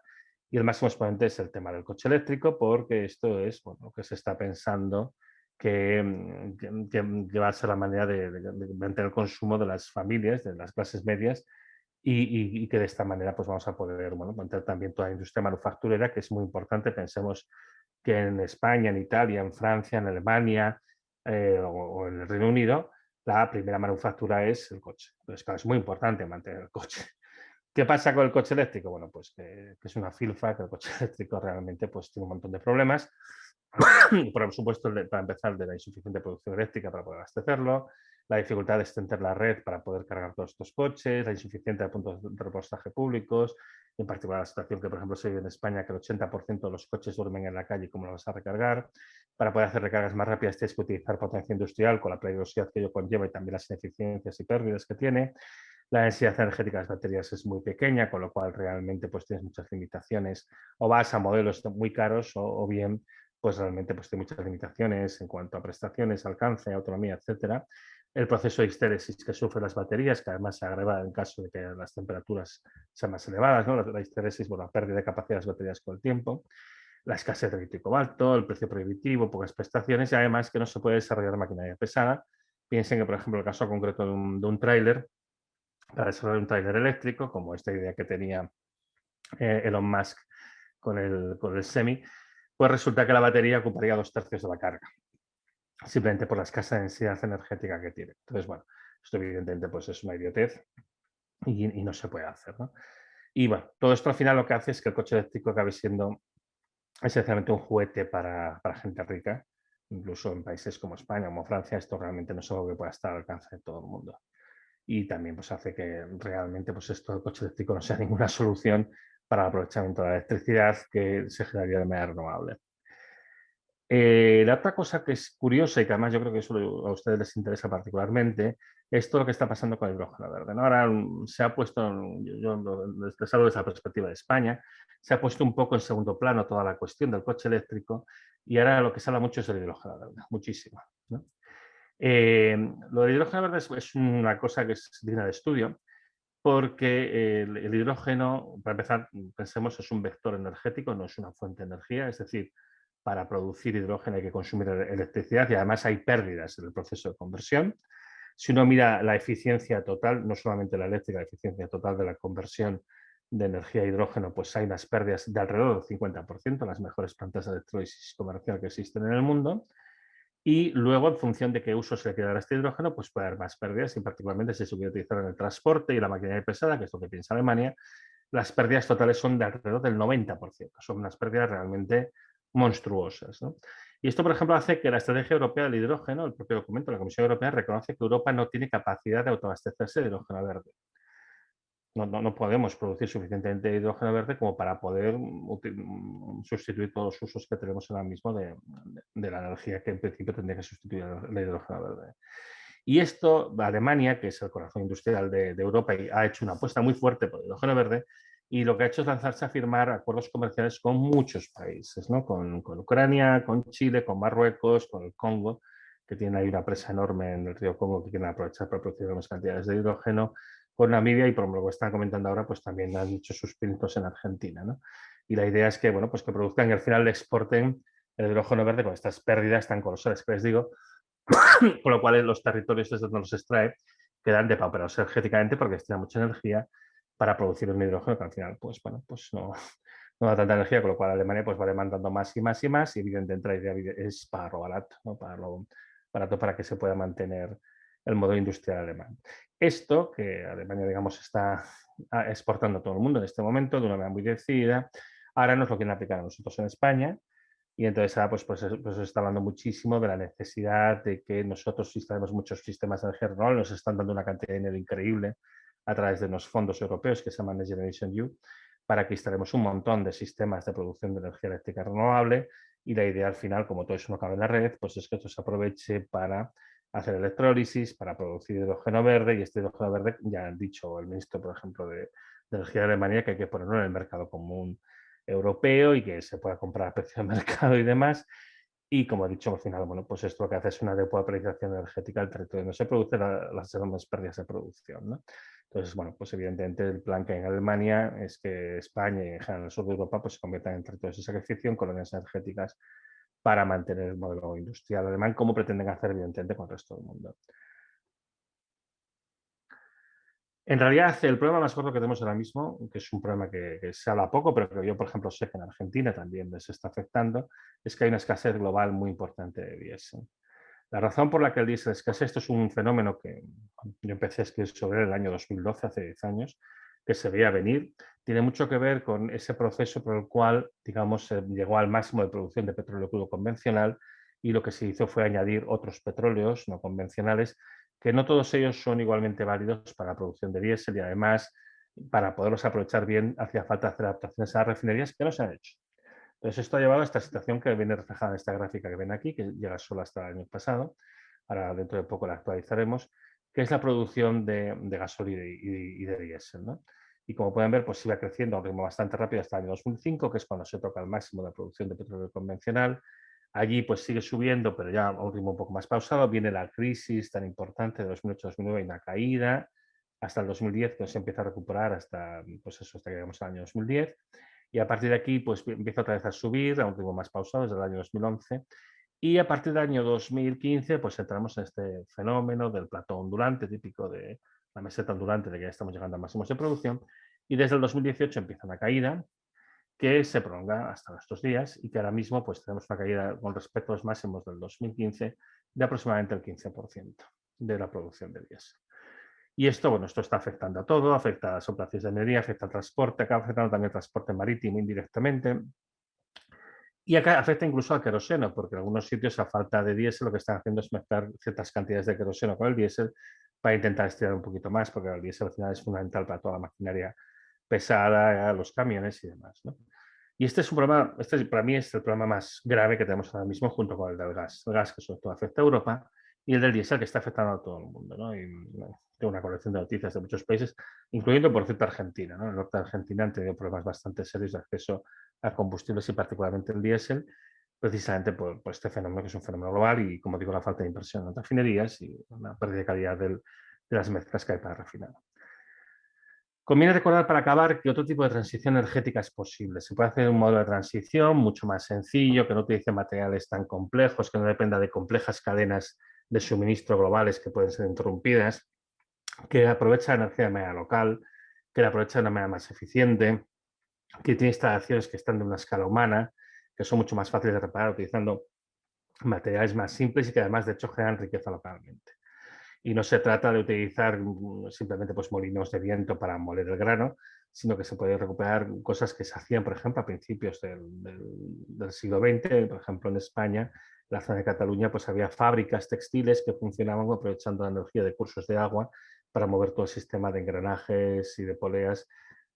Y el máximo exponente es el tema del coche eléctrico, porque esto es bueno, lo que se está pensando que va a ser la manera de mantener el consumo de las familias, de las clases medias, y que de esta manera pues vamos a poder, bueno, mantener también toda la industria manufacturera, que es muy importante. Pensemos que en España, en Italia, en Francia, en Alemania o en el Reino Unido, la primera manufactura es el coche. Entonces, claro, es muy importante mantener el coche. ¿Qué pasa con el coche eléctrico? Bueno, pues que es una filfa, que el coche eléctrico realmente pues, tiene un montón de problemas. Por supuesto, para empezar, de la insuficiente producción eléctrica para poder abastecerlo, la dificultad de extender la red para poder cargar todos estos coches, la insuficiencia de puntos de repostaje públicos, en particular la situación que, por ejemplo, se vive en España, que el 80% de los coches duermen en la calle, ¿cómo lo vas a recargar? Para poder hacer recargas más rápidas tienes que utilizar potencia industrial con la peligrosidad que ello conlleva y también las ineficiencias y pérdidas que tiene. La densidad energética de las baterías es muy pequeña, con lo cual realmente pues, tienes muchas limitaciones. O vas a modelos muy caros o bien pues realmente pues, tiene muchas limitaciones en cuanto a prestaciones, alcance, autonomía, etcétera. El proceso de histéresis que sufren las baterías, que además se agrava en caso de que las temperaturas sean más elevadas, ¿no? La histéresis, bueno, la pérdida de capacidad de las baterías con el tiempo, la escasez de litio y cobalto, el precio prohibitivo, pocas prestaciones y además que no se puede desarrollar maquinaria pesada. Piensen que, por ejemplo, el caso concreto de un tráiler, para desarrollar un tráiler eléctrico, como esta idea que tenía Elon Musk con el Semi, pues resulta que la batería ocuparía 2/3 de la carga, simplemente por la escasa densidad energética que tiene. Entonces, bueno, esto evidentemente pues es una idiotez y no se puede hacer, ¿no? Y bueno, todo esto al final lo que hace es que el coche eléctrico acabe siendo esencialmente un juguete para gente rica, incluso en países como España, como Francia, esto realmente no es algo que pueda estar al alcance de todo el mundo. Y también pues, hace que realmente pues, esto del coche eléctrico no sea ninguna solución para el aprovechamiento de la electricidad que se generaría de manera renovable. La otra cosa que es curiosa y que además yo creo que eso a ustedes les interesa particularmente es todo lo que está pasando con el hidrógeno verde, ¿no? Ahora se ha puesto, yo les hablo desde la perspectiva de España, se ha puesto un poco en segundo plano toda la cuestión del coche eléctrico y ahora lo que se habla mucho es del hidrógeno verde, muchísimo, ¿no? Lo del hidrógeno verde es una cosa que es digna de estudio porque el hidrógeno, para empezar, pensemos, es un vector energético, no es una fuente de energía, es decir, para producir hidrógeno hay que consumir electricidad y además hay pérdidas en el proceso de conversión. Si uno mira la eficiencia total, no solamente la eléctrica, la eficiencia total de la conversión de energía a hidrógeno, pues hay unas pérdidas de alrededor del 50% en las mejores plantas de electrólisis comercial que existen en el mundo. Y luego, en función de qué uso se le quiera dar a este hidrógeno, pues puede haber más pérdidas y particularmente si se quiere utilizar en el transporte y la maquinaria pesada, que es lo que piensa Alemania, las pérdidas totales son de alrededor del 90%. Son unas pérdidas realmente monstruosas, ¿no? Y esto, por ejemplo, hace que la estrategia europea del hidrógeno, el propio documento de la Comisión Europea, reconoce que Europa no tiene capacidad de autoabastecerse de hidrógeno verde. No podemos producir suficientemente hidrógeno verde como para poder sustituir todos los usos que tenemos ahora mismo de la energía que en principio tendría que sustituir el hidrógeno verde. Y esto, Alemania, que es el corazón industrial de Europa, y ha hecho una apuesta muy fuerte por el hidrógeno verde, y lo que ha hecho es lanzarse a firmar acuerdos comerciales con muchos países, ¿no? Con Ucrania, con Chile, con Marruecos, con el Congo, que tiene ahí una presa enorme en el río Congo que quieren aprovechar para producir grandes cantidades de hidrógeno, con Namibia y por lo que están comentando ahora, pues también han hecho sus pintos en Argentina, ¿no? Y la idea es que, bueno, pues que produzcan y al final le exporten el hidrógeno verde con estas pérdidas tan colosales que les digo, con lo cual los territorios desde donde los extrae quedan depauperados energéticamente porque destinan mucha energía para producir un hidrógeno que al final, pues bueno, pues no da tanta energía, con lo cual Alemania pues va demandando más y más y más y evidentemente la idea es para lo barato, ¿no? Para lo barato para que se pueda mantener el modelo industrial alemán. Esto, que Alemania, digamos, está exportando a todo el mundo en este momento de una manera muy decidida, ahora nos lo quieren aplicar a nosotros en España y entonces ahora pues se está hablando muchísimo de la necesidad de que nosotros instalemos muchos sistemas de energía renovable, nos están dando una cantidad de dinero increíble a través de unos fondos europeos que se llaman Next Generation EU, para que instalemos un montón de sistemas de producción de energía eléctrica renovable y la idea al final, como todo eso no cabe en la red, pues es que esto se aproveche para hacer electrólisis, para producir hidrógeno verde y este hidrógeno verde, ya han dicho el ministro, por ejemplo, de Energía de Alemania, que hay que ponerlo en el mercado común europeo y que se pueda comprar a precio de mercado y demás. Y como he dicho, al final, bueno, pues esto lo que hace es una depuralización energética del territorio donde se produce las enormes pérdidas de producción, ¿no? Entonces, bueno, pues evidentemente el plan que hay en Alemania es que España y en general el sur de Europa pues se conviertan en territorios de sacrificio, en colonias energéticas para mantener el modelo industrial alemán, como pretenden hacer evidentemente con el resto del mundo. En realidad, el problema más gordo que tenemos ahora mismo, que es un problema que se habla poco, pero que yo, por ejemplo, sé que en Argentina también les está afectando, es que hay una escasez global muy importante de diésel. La razón por la que el diésel escasea, esto es un fenómeno que yo empecé a escribir sobre el año 2012, hace 10 años, que se veía venir, tiene mucho que ver con ese proceso por el cual, digamos, se llegó al máximo de producción de petróleo crudo convencional y lo que se hizo fue añadir otros petróleos no convencionales, que no todos ellos son igualmente válidos para la producción de diésel y además, para poderlos aprovechar bien, hacía falta hacer adaptaciones a las refinerías que no se han hecho. Entonces, esto ha llevado a esta situación que viene reflejada en esta gráfica que ven aquí, que llega solo hasta el año pasado, ahora dentro de poco la actualizaremos, que es la producción de gasóleo y de diésel, ¿no? Y como pueden ver, pues iba creciendo a un ritmo bastante rápido hasta el año 2005, que es cuando se toca el máximo de producción de petróleo convencional. Allí pues sigue subiendo, pero ya a un ritmo un poco más pausado. Viene la crisis tan importante de 2008-2009 y una caída hasta el 2010, que se empieza a recuperar hasta, pues eso, hasta que llegamos al año 2010. Y a partir de aquí pues empieza otra vez a subir a un ritmo más pausado desde el año 2011. Y a partir del año 2015 pues entramos en este fenómeno del plató ondulante típico de la meseta ondulante de que ya estamos llegando a máximos de producción. Y desde el 2018 empieza una caída que se prolonga hasta nuestros días y que ahora mismo pues tenemos una caída con respecto a los máximos del 2015 de aproximadamente el 15% de la producción de diésel. Y esto, bueno, esto está afectando a todo, afecta a las operaciones de energía, afecta al transporte, acaba afectando también al transporte marítimo indirectamente. Y acá afecta incluso al queroseno, porque en algunos sitios a falta de diésel lo que están haciendo es mezclar ciertas cantidades de queroseno con el diésel para intentar estirar un poquito más, porque el diésel al final es fundamental para toda la maquinaria pesada, los camiones y demás, ¿no? Y este es un problema, este para mí es el problema más grave que tenemos ahora mismo junto con el del gas. El gas que sobre todo afecta a Europa y el del diésel que está afectando a todo el mundo, ¿no? Y tengo una colección de noticias de muchos países, incluyendo, por cierto, Argentina, ¿no? El norte de Argentina han tenido problemas bastante serios de acceso a combustibles y particularmente el diésel, precisamente por este fenómeno que es un fenómeno global y, como digo, la falta de inversión en las refinerías y una pérdida de calidad de las mezclas que hay para refinar. Conviene recordar para acabar que otro tipo de transición energética es posible. Se puede hacer un modelo de transición mucho más sencillo, que no utilice materiales tan complejos, que no dependa de complejas cadenas de suministro globales que pueden ser interrumpidas, que aprovecha la energía de manera local, que la aprovecha de una manera más eficiente, que tiene instalaciones que están de una escala humana, que son mucho más fáciles de reparar utilizando materiales más simples y que además de hecho generan riqueza localmente. Y no se trata de utilizar simplemente pues, molinos de viento para moler el grano, sino que se puede recuperar cosas que se hacían, por ejemplo, a principios del siglo XX. Por ejemplo, en España, en la zona de Cataluña, pues había fábricas textiles que funcionaban aprovechando la energía de cursos de agua para mover todo el sistema de engranajes y de poleas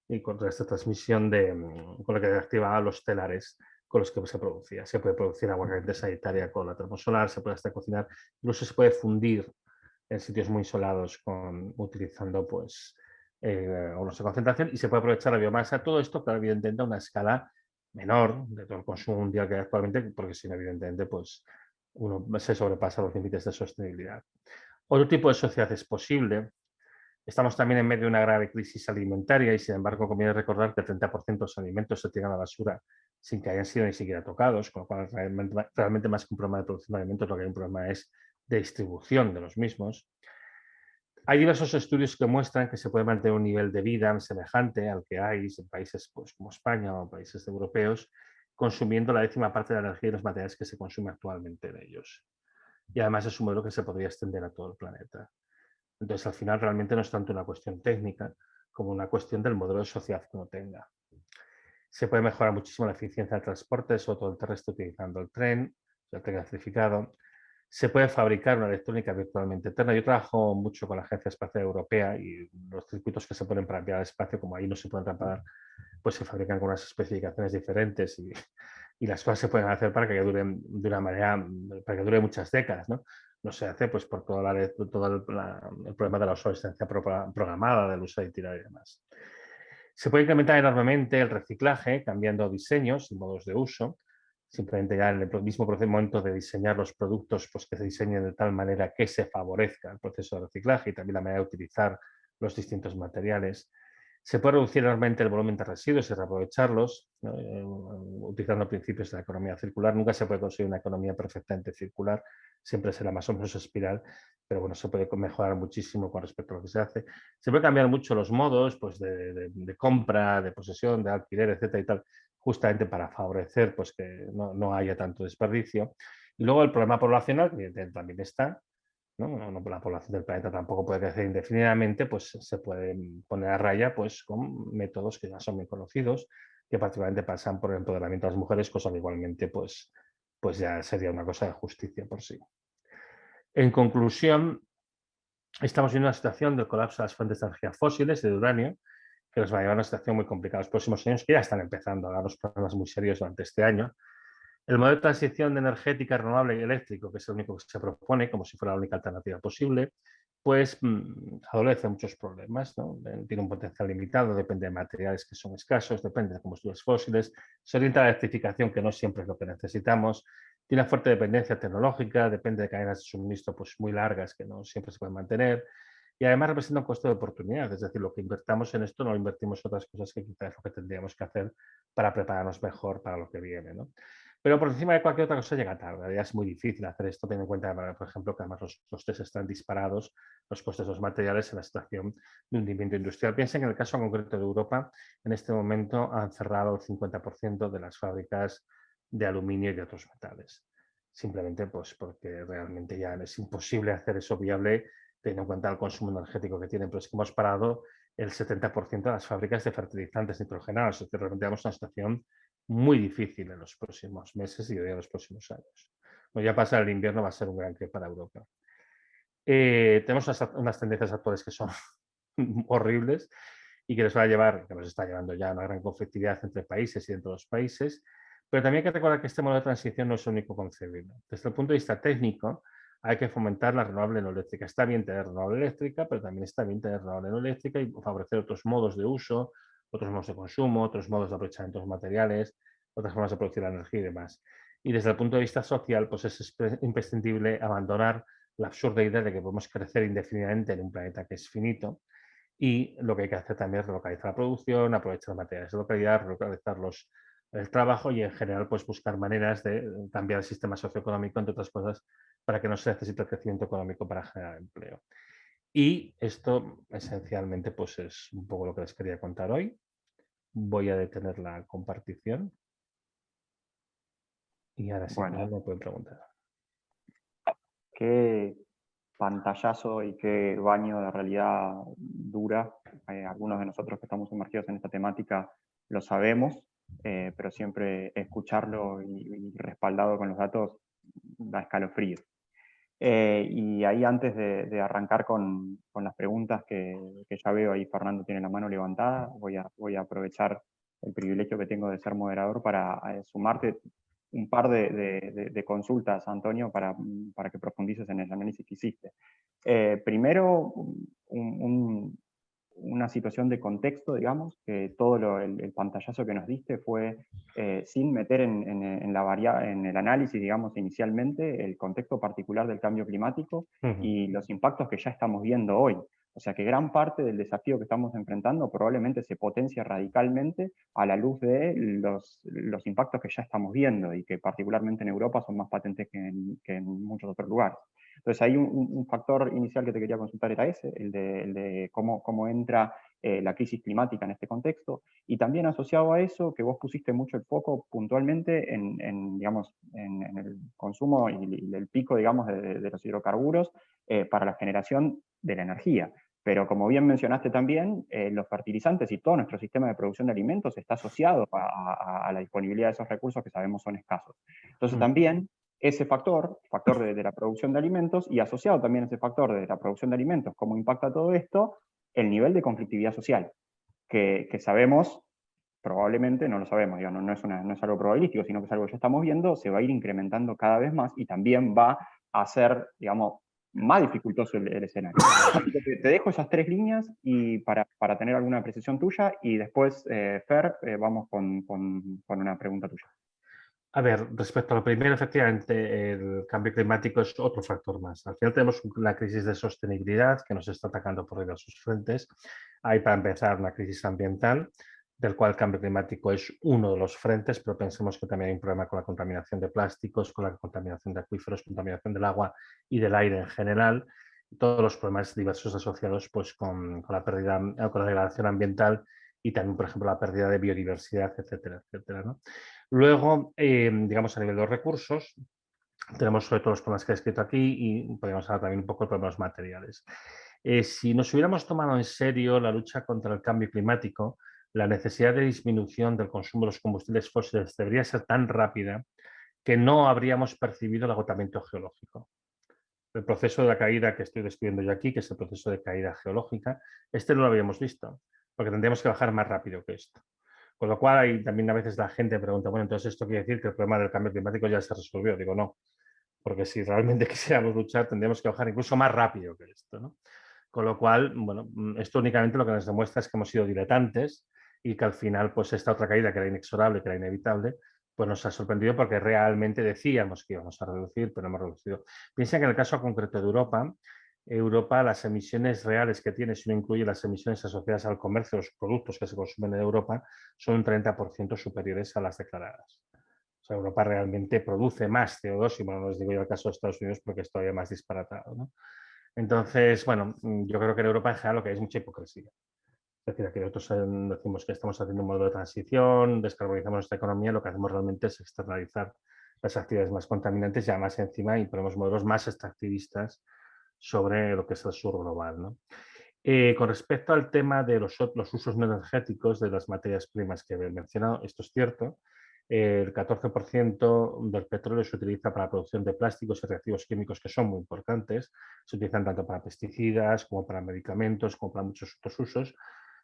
y con toda esta transmisión con lo que activaba los telares con los que se producía. Se puede producir agua caliente sanitaria con la termosolar, se puede hasta cocinar, incluso se puede fundir en sitios muy isolados utilizando pues, hornos de concentración y se puede aprovechar la biomasa. Todo esto, claro, evidentemente a una escala menor de todo el consumo mundial que hay actualmente, porque si no, evidentemente, pues, uno se sobrepasa los límites de sostenibilidad. Otro tipo de sociedad es posible. Estamos también en medio de una grave crisis alimentaria y, sin embargo, conviene recordar que el 30% de los alimentos se tiran a la basura sin que hayan sido ni siquiera tocados, con lo cual realmente más que un problema de producción de alimentos, lo que hay un problema es de distribución de los mismos. Hay diversos estudios que muestran que se puede mantener un nivel de vida semejante al que hay en países pues, como España o países europeos, consumiendo la 10ª parte de la energía y los materiales que se consume actualmente en ellos. Y además es un modelo que se podría extender a todo el planeta. Entonces, al final, realmente no es tanto una cuestión técnica como una cuestión del modelo de sociedad que uno tenga. Se puede mejorar muchísimo la eficiencia del transporte, sobre todo el terrestre, utilizando el tren electrificado. Se puede fabricar una electrónica virtualmente eterna. Yo trabajo mucho con la Agencia Espacial Europea y los circuitos que se ponen para enviar al espacio, como ahí no se pueden reparar, pues se fabrican con unas especificaciones diferentes y las cosas se pueden hacer para que duren de una manera, para que dure muchas décadas, ¿no? No se hace pues por todo el problema de la obsolescencia programada, del uso de tirar y demás. Se puede incrementar enormemente el reciclaje, cambiando diseños y modos de uso. Simplemente ya en el mismo momento de diseñar los productos, pues que se diseñen de tal manera que se favorezca el proceso de reciclaje y también la manera de utilizar los distintos materiales. Se puede reducir enormemente el volumen de residuos y reaprovecharlos, ¿no? Utilizando principios de la economía circular. Nunca se puede conseguir una economía perfectamente circular, siempre será más o menos espiral, pero bueno, se puede mejorar muchísimo con respecto a lo que se hace. Se puede cambiar mucho los modos pues, de compra, de posesión, de alquiler, etcétera y tal, justamente para favorecer pues, que no haya tanto desperdicio. Y luego el problema poblacional, que también está, ¿no? La población del planeta tampoco puede crecer indefinidamente, pues se puede poner a raya pues, con métodos que ya son muy conocidos, que particularmente pasan por el empoderamiento de las mujeres, cosa que igualmente pues ya sería una cosa de justicia por sí. En conclusión, estamos en una situación del colapso de las fuentes de energía fósiles y de uranio, que nos va a llevar a una situación muy complicada en los próximos años, que ya están empezando a darnos problemas muy serios durante este año. El modelo de transición de energética renovable y eléctrico, que es el único que se propone, como si fuera la única alternativa posible, pues adolece muchos problemas, ¿no? Tiene un potencial limitado, depende de materiales que son escasos, depende de combustibles fósiles, se orienta a la electrificación, que no siempre es lo que necesitamos, tiene una fuerte dependencia tecnológica, depende de cadenas de suministro pues, muy largas que no siempre se pueden mantener, y además representa un costo de oportunidad, es decir, lo que invertamos en esto no lo invertimos en otras cosas que quizás es lo que tendríamos que hacer para prepararnos mejor para lo que viene, ¿no? Pero por encima de cualquier otra cosa llega tarde. Ya es muy difícil hacer esto, teniendo en cuenta, por ejemplo, que además los costes están disparados, los costes de los materiales en la situación de hundimiento industrial. Piensen que en el caso concreto de Europa, en este momento han cerrado el 50% de las fábricas de aluminio y de otros metales. Simplemente pues, porque realmente ya es imposible hacer eso viable, teniendo en cuenta el consumo energético que tienen. Pero es que hemos parado el 70% de las fábricas de fertilizantes nitrogenados. Es que realmente tenemos una situación muy difícil en los próximos meses y en los próximos años. Bueno, ya pasa el invierno, va a ser un gran que para Europa. Tenemos unas tendencias actuales que son horribles y que nos va a llevar, que nos está llevando ya a una gran conflictividad entre países y entre los países, pero también hay que recordar que este modelo de transición no es el único concebible. Desde el punto de vista técnico, hay que fomentar la renovable no eléctrica. Está bien tener renovable eléctrica, pero también está bien tener renovable no eléctrica y favorecer otros modos de uso, otros modos de consumo, otros modos de aprovechamiento de los materiales, otras formas de producir la energía y demás. Y desde el punto de vista social, pues es imprescindible abandonar la absurda idea de que podemos crecer indefinidamente en un planeta que es finito, y lo que hay que hacer también es relocalizar la producción, aprovechar materiales de localidad, relocalizar el trabajo y en general pues buscar maneras de cambiar el sistema socioeconómico, entre otras cosas, para que no se necesite el crecimiento económico para generar empleo. Y esto esencialmente pues es un poco lo que les quería contar hoy. Voy a detener la compartición y ahora sí, Bueno, me pueden preguntar. qué pantallazo y qué baño de realidad dura. Algunos de nosotros que estamos sumergidos en esta temática lo sabemos, pero siempre escucharlo y respaldado con los datos da escalofrío. Y ahí antes de arrancar con las preguntas que ya veo ahí, Fernando tiene la mano levantada, voy a aprovechar el privilegio que tengo de ser moderador para sumarte un par de consultas, Antonio, para que profundices en el análisis que hiciste. Primero, una situación de contexto, digamos, que todo el pantallazo que nos diste fue sin meter en el análisis, digamos, inicialmente, el contexto particular del cambio climático y los impactos que ya estamos viendo hoy. O sea que gran parte del desafío que estamos enfrentando probablemente se potencia radicalmente a la luz de los impactos que ya estamos viendo y que particularmente en Europa son más patentes que en muchos otros lugares. Entonces ahí un factor inicial que te quería consultar era ese, el de cómo entra la crisis climática en este contexto, y también asociado a eso, que vos pusiste mucho el foco puntualmente digamos, en el consumo y el pico, digamos, de los hidrocarburos para la generación de la energía. Pero como bien mencionaste también, los fertilizantes y todo nuestro sistema de producción de alimentos está asociado a la disponibilidad de esos recursos que sabemos son escasos. Entonces también ese factor de la producción de alimentos, y asociado también a ese factor de la producción de alimentos, cómo impacta todo esto, el nivel de conflictividad social, que sabemos, probablemente, no lo sabemos, digamos, no es algo probabilístico, sino que es algo que ya estamos viendo, se va a ir incrementando cada vez más y también va a ser, digamos, más dificultoso el escenario. Así que te dejo esas tres líneas y para tener alguna apreciación tuya, y después, Fer, vamos con una pregunta tuya. A ver, respecto a lo primero, efectivamente, el cambio climático es otro factor más. Al final tenemos una crisis de sostenibilidad que nos está atacando por diversos frentes. Hay, para empezar, una crisis ambiental, del cual el cambio climático es uno de los frentes, pero pensemos que también hay un problema con la contaminación de plásticos, con la contaminación de acuíferos, contaminación del agua y del aire en general, y todos los problemas diversos asociados pues, con la pérdida, con la degradación ambiental y también, por ejemplo, la pérdida de biodiversidad, etcétera, etcétera, ¿no? Luego, digamos, a nivel de los recursos, tenemos sobre todo los problemas que he escrito aquí y podríamos hablar también un poco de problemas materiales. Si nos hubiéramos tomado en serio la lucha contra el cambio climático, la necesidad de disminución del consumo de los combustibles fósiles debería ser tan rápida que no habríamos percibido el agotamiento geológico. El proceso de la caída que estoy describiendo yo aquí, que es el proceso de caída geológica, este no lo habíamos visto, porque tendríamos que bajar más rápido que esto. Con lo cual, hay, también a veces la gente pregunta, bueno, entonces esto quiere decir que el problema del cambio climático ya se resolvió. Digo, no, porque si realmente quisiéramos luchar, tendríamos que bajar incluso más rápido que esto, ¿no? Con lo cual, bueno, esto únicamente lo que nos demuestra es que hemos sido diletantes y que al final, pues esta otra caída que era inexorable, que era inevitable, pues nos ha sorprendido porque realmente decíamos que íbamos a reducir, pero no hemos reducido. Piensa que en el caso concreto de Europa, Europa, las emisiones reales que tiene, si uno incluye las emisiones asociadas al comercio, los productos que se consumen en Europa, son un 30% superiores a las declaradas. O sea, Europa realmente produce más CO2 y, bueno, no les digo yo el caso de Estados Unidos porque es todavía más disparatado, ¿no? Entonces, bueno, yo creo que en Europa en general lo que hay es mucha hipocresía. Es decir, aquí nosotros decimos que estamos haciendo un modelo de transición, descarbonizamos nuestra economía, lo que hacemos realmente es externalizar las actividades más contaminantes y además encima imponemos modelos más extractivistas sobre lo que es el sur global, ¿no? Con respecto al tema de los usos no energéticos de las materias primas que he mencionado, esto es cierto. El 14% del petróleo se utiliza para la producción de plásticos y reactivos químicos que son muy importantes. Se utilizan tanto para pesticidas como para medicamentos, como para muchos otros usos.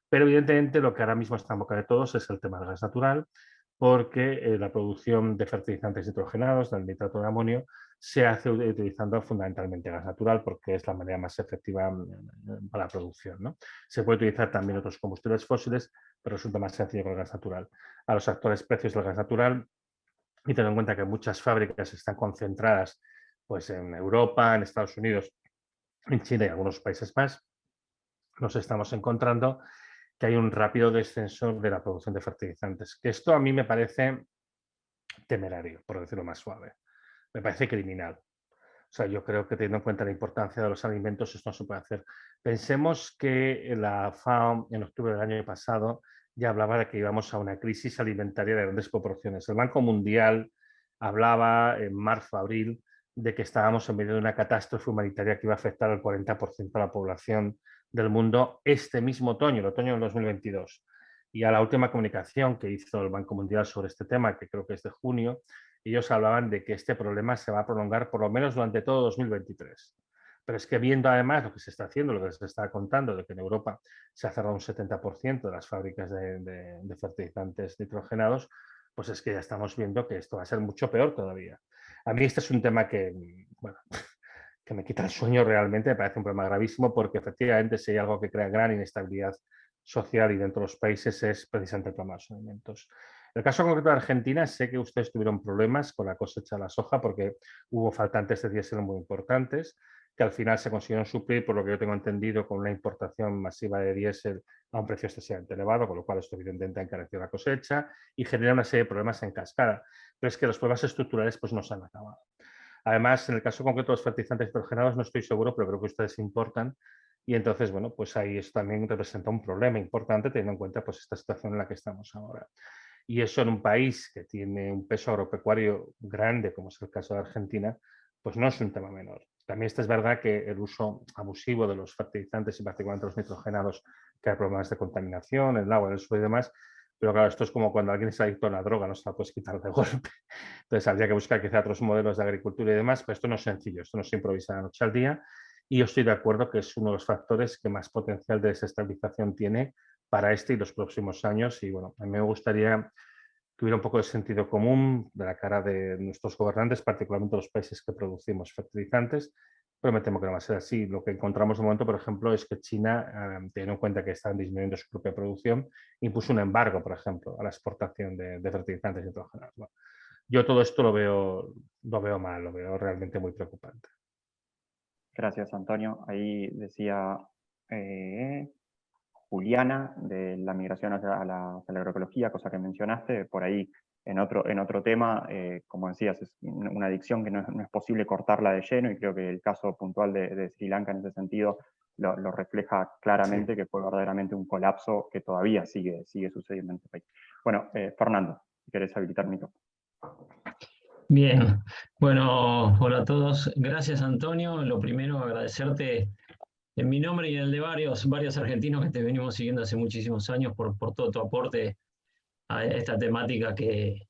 Pero evidentemente lo que ahora mismo está en boca de todos es el tema del gas natural, porque la producción de fertilizantes nitrogenados, del nitrato de amonio, se hace utilizando fundamentalmente gas natural porque es la manera más efectiva para la producción, ¿no? Se puede utilizar también otros combustibles fósiles, pero resulta más sencillo con el gas natural. A los actuales precios del gas natural, y teniendo en cuenta que muchas fábricas están concentradas pues, en Europa, en Estados Unidos, en China y algunos países más, nos estamos encontrando que hay un rápido descenso de la producción de fertilizantes. Que esto a mí me parece temerario, por decirlo más suave. Me parece criminal. O sea, yo creo que teniendo en cuenta la importancia de los alimentos, esto no se puede hacer. Pensemos que la FAO en octubre del año pasado ya hablaba de que íbamos a una crisis alimentaria de grandes proporciones. El Banco Mundial hablaba en marzo, abril, de que estábamos en medio de una catástrofe humanitaria que iba a afectar al 40% de la población del mundo este mismo otoño, el otoño del 2022. Y a la última comunicación que hizo el Banco Mundial sobre este tema, que creo que es de junio, ellos hablaban de que este problema se va a prolongar por lo menos durante todo 2023. Pero es que viendo además lo que se está haciendo, lo que se está contando, de que en Europa se ha cerrado un 70% de las fábricas de fertilizantes nitrogenados, pues es que ya estamos viendo que esto va a ser mucho peor todavía. A mí este es un tema que, bueno, que me quita el sueño realmente, me parece un problema gravísimo porque efectivamente si hay algo que crea gran inestabilidad social y dentro de los países es precisamente el problema de los alimentos. En el caso concreto de Argentina, sé que ustedes tuvieron problemas con la cosecha de la soja porque hubo faltantes de diésel muy importantes que al final se consiguieron suplir, por lo que yo tengo entendido, con una importación masiva de diésel a un precio excesivamente elevado, con lo cual esto evidentemente encareció la cosecha y genera una serie de problemas en cascada. Pero es que los problemas estructurales pues no se han acabado. Además, en el caso concreto de los fertilizantes nitrogenados no estoy seguro, pero creo que ustedes importan. Y entonces, bueno, pues ahí eso también representa un problema importante teniendo en cuenta pues esta situación en la que estamos ahora. Y eso en un país que tiene un peso agropecuario grande, como es el caso de Argentina, pues no es un tema menor. También es verdad que el uso abusivo de los fertilizantes y particularmente los nitrogenados crea problemas de contaminación, el agua, el suelo y demás. Pero claro, esto es como cuando alguien es adicto a la droga, no se la puedes quitar de golpe. Entonces habría que buscar quizá otros modelos de agricultura y demás, pero esto no es sencillo, esto no se improvisa de la noche al día. Y yo estoy de acuerdo que es uno de los factores que más potencial de desestabilización tiene para este y los próximos años. Y bueno, a mí me gustaría que hubiera un poco de sentido común de la cara de nuestros gobernantes, particularmente los países que producimos fertilizantes, pero me temo que no va a ser así. Lo que encontramos de momento, por ejemplo, es que China, teniendo en cuenta que están disminuyendo su propia producción, impuso un embargo, por ejemplo, a la exportación de fertilizantes nitrogenados. Bueno, yo todo esto lo veo mal, lo veo realmente muy preocupante. Gracias, Antonio. Ahí decía Juliana de la migración hacia la agroecología, cosa que mencionaste. Por ahí, en otro tema, como decías, es una adicción que no es posible cortarla de lleno, y creo que el caso puntual de Sri Lanka en ese sentido lo refleja claramente, sí, que fue verdaderamente un colapso que todavía sigue sucediendo en este país. Bueno, Fernando, si querés habilitar mi micrófono. Bien, bueno, hola a todos. Gracias, Antonio. Lo primero, agradecerte en mi nombre y en el de varios argentinos que te venimos siguiendo hace muchísimos años por todo tu aporte a esta temática que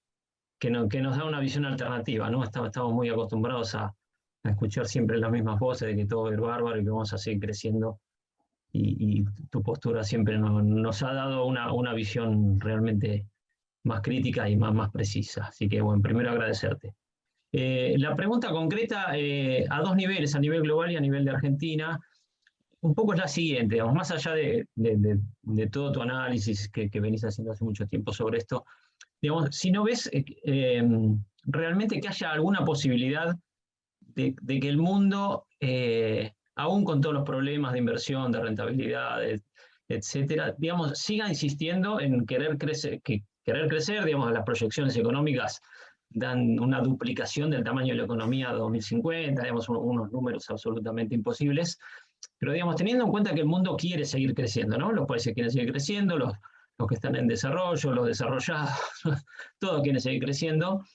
nos da una visión alternativa, ¿no? Estamos muy acostumbrados a escuchar siempre las mismas voces de que todo es bárbaro y que vamos a seguir creciendo. Y tu postura siempre nos ha dado una visión realmente más crítica y más precisa. Así que, bueno, primero agradecerte. La pregunta concreta a dos niveles, a nivel global y a nivel de Argentina, un poco es la siguiente, digamos, más allá de todo tu análisis que venís haciendo hace mucho tiempo sobre esto, digamos, si no ves realmente que haya alguna posibilidad de que el mundo, aún con todos los problemas de inversión, de rentabilidad, etcétera, digamos, siga insistiendo en querer crecer, digamos, las proyecciones económicas dan una duplicación del tamaño de la economía a 2050, digamos, unos números absolutamente imposibles, pero digamos, teniendo en cuenta que el mundo quiere seguir creciendo, ¿no? Los países quieren seguir creciendo, los que están en desarrollo, los desarrollados, todos quieren seguir creciendo.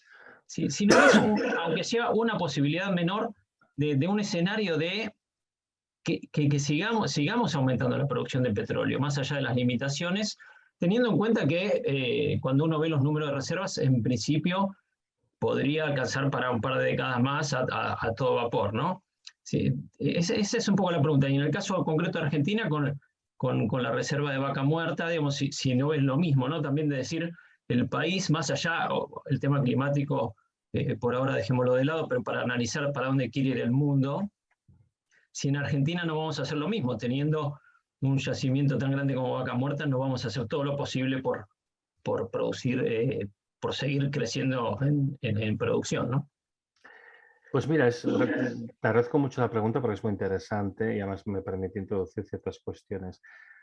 Si no ves, aunque sea una posibilidad menor de un escenario de que sigamos aumentando la producción de petróleo, más allá de las limitaciones, teniendo en cuenta que cuando uno ve los números de reservas, en principio podría alcanzar para un par de décadas más a todo vapor, ¿no? Sí, esa es un poco la pregunta. Y en el caso concreto de Argentina, con la reserva de vaca muerta, digamos, si no es lo mismo, ¿no? También de decir, el país, más allá, el tema climático, por ahora dejémoslo de lado, pero para analizar para dónde quiere ir el mundo, si en Argentina no vamos a hacer lo mismo, teniendo un yacimiento tan grande como Vaca Muerta, no vamos a hacer todo lo posible por producir, por seguir creciendo en producción, ¿no? Pues mira, te agradezco mucho la pregunta porque es muy interesante y además me permite introducir ciertas cuestiones.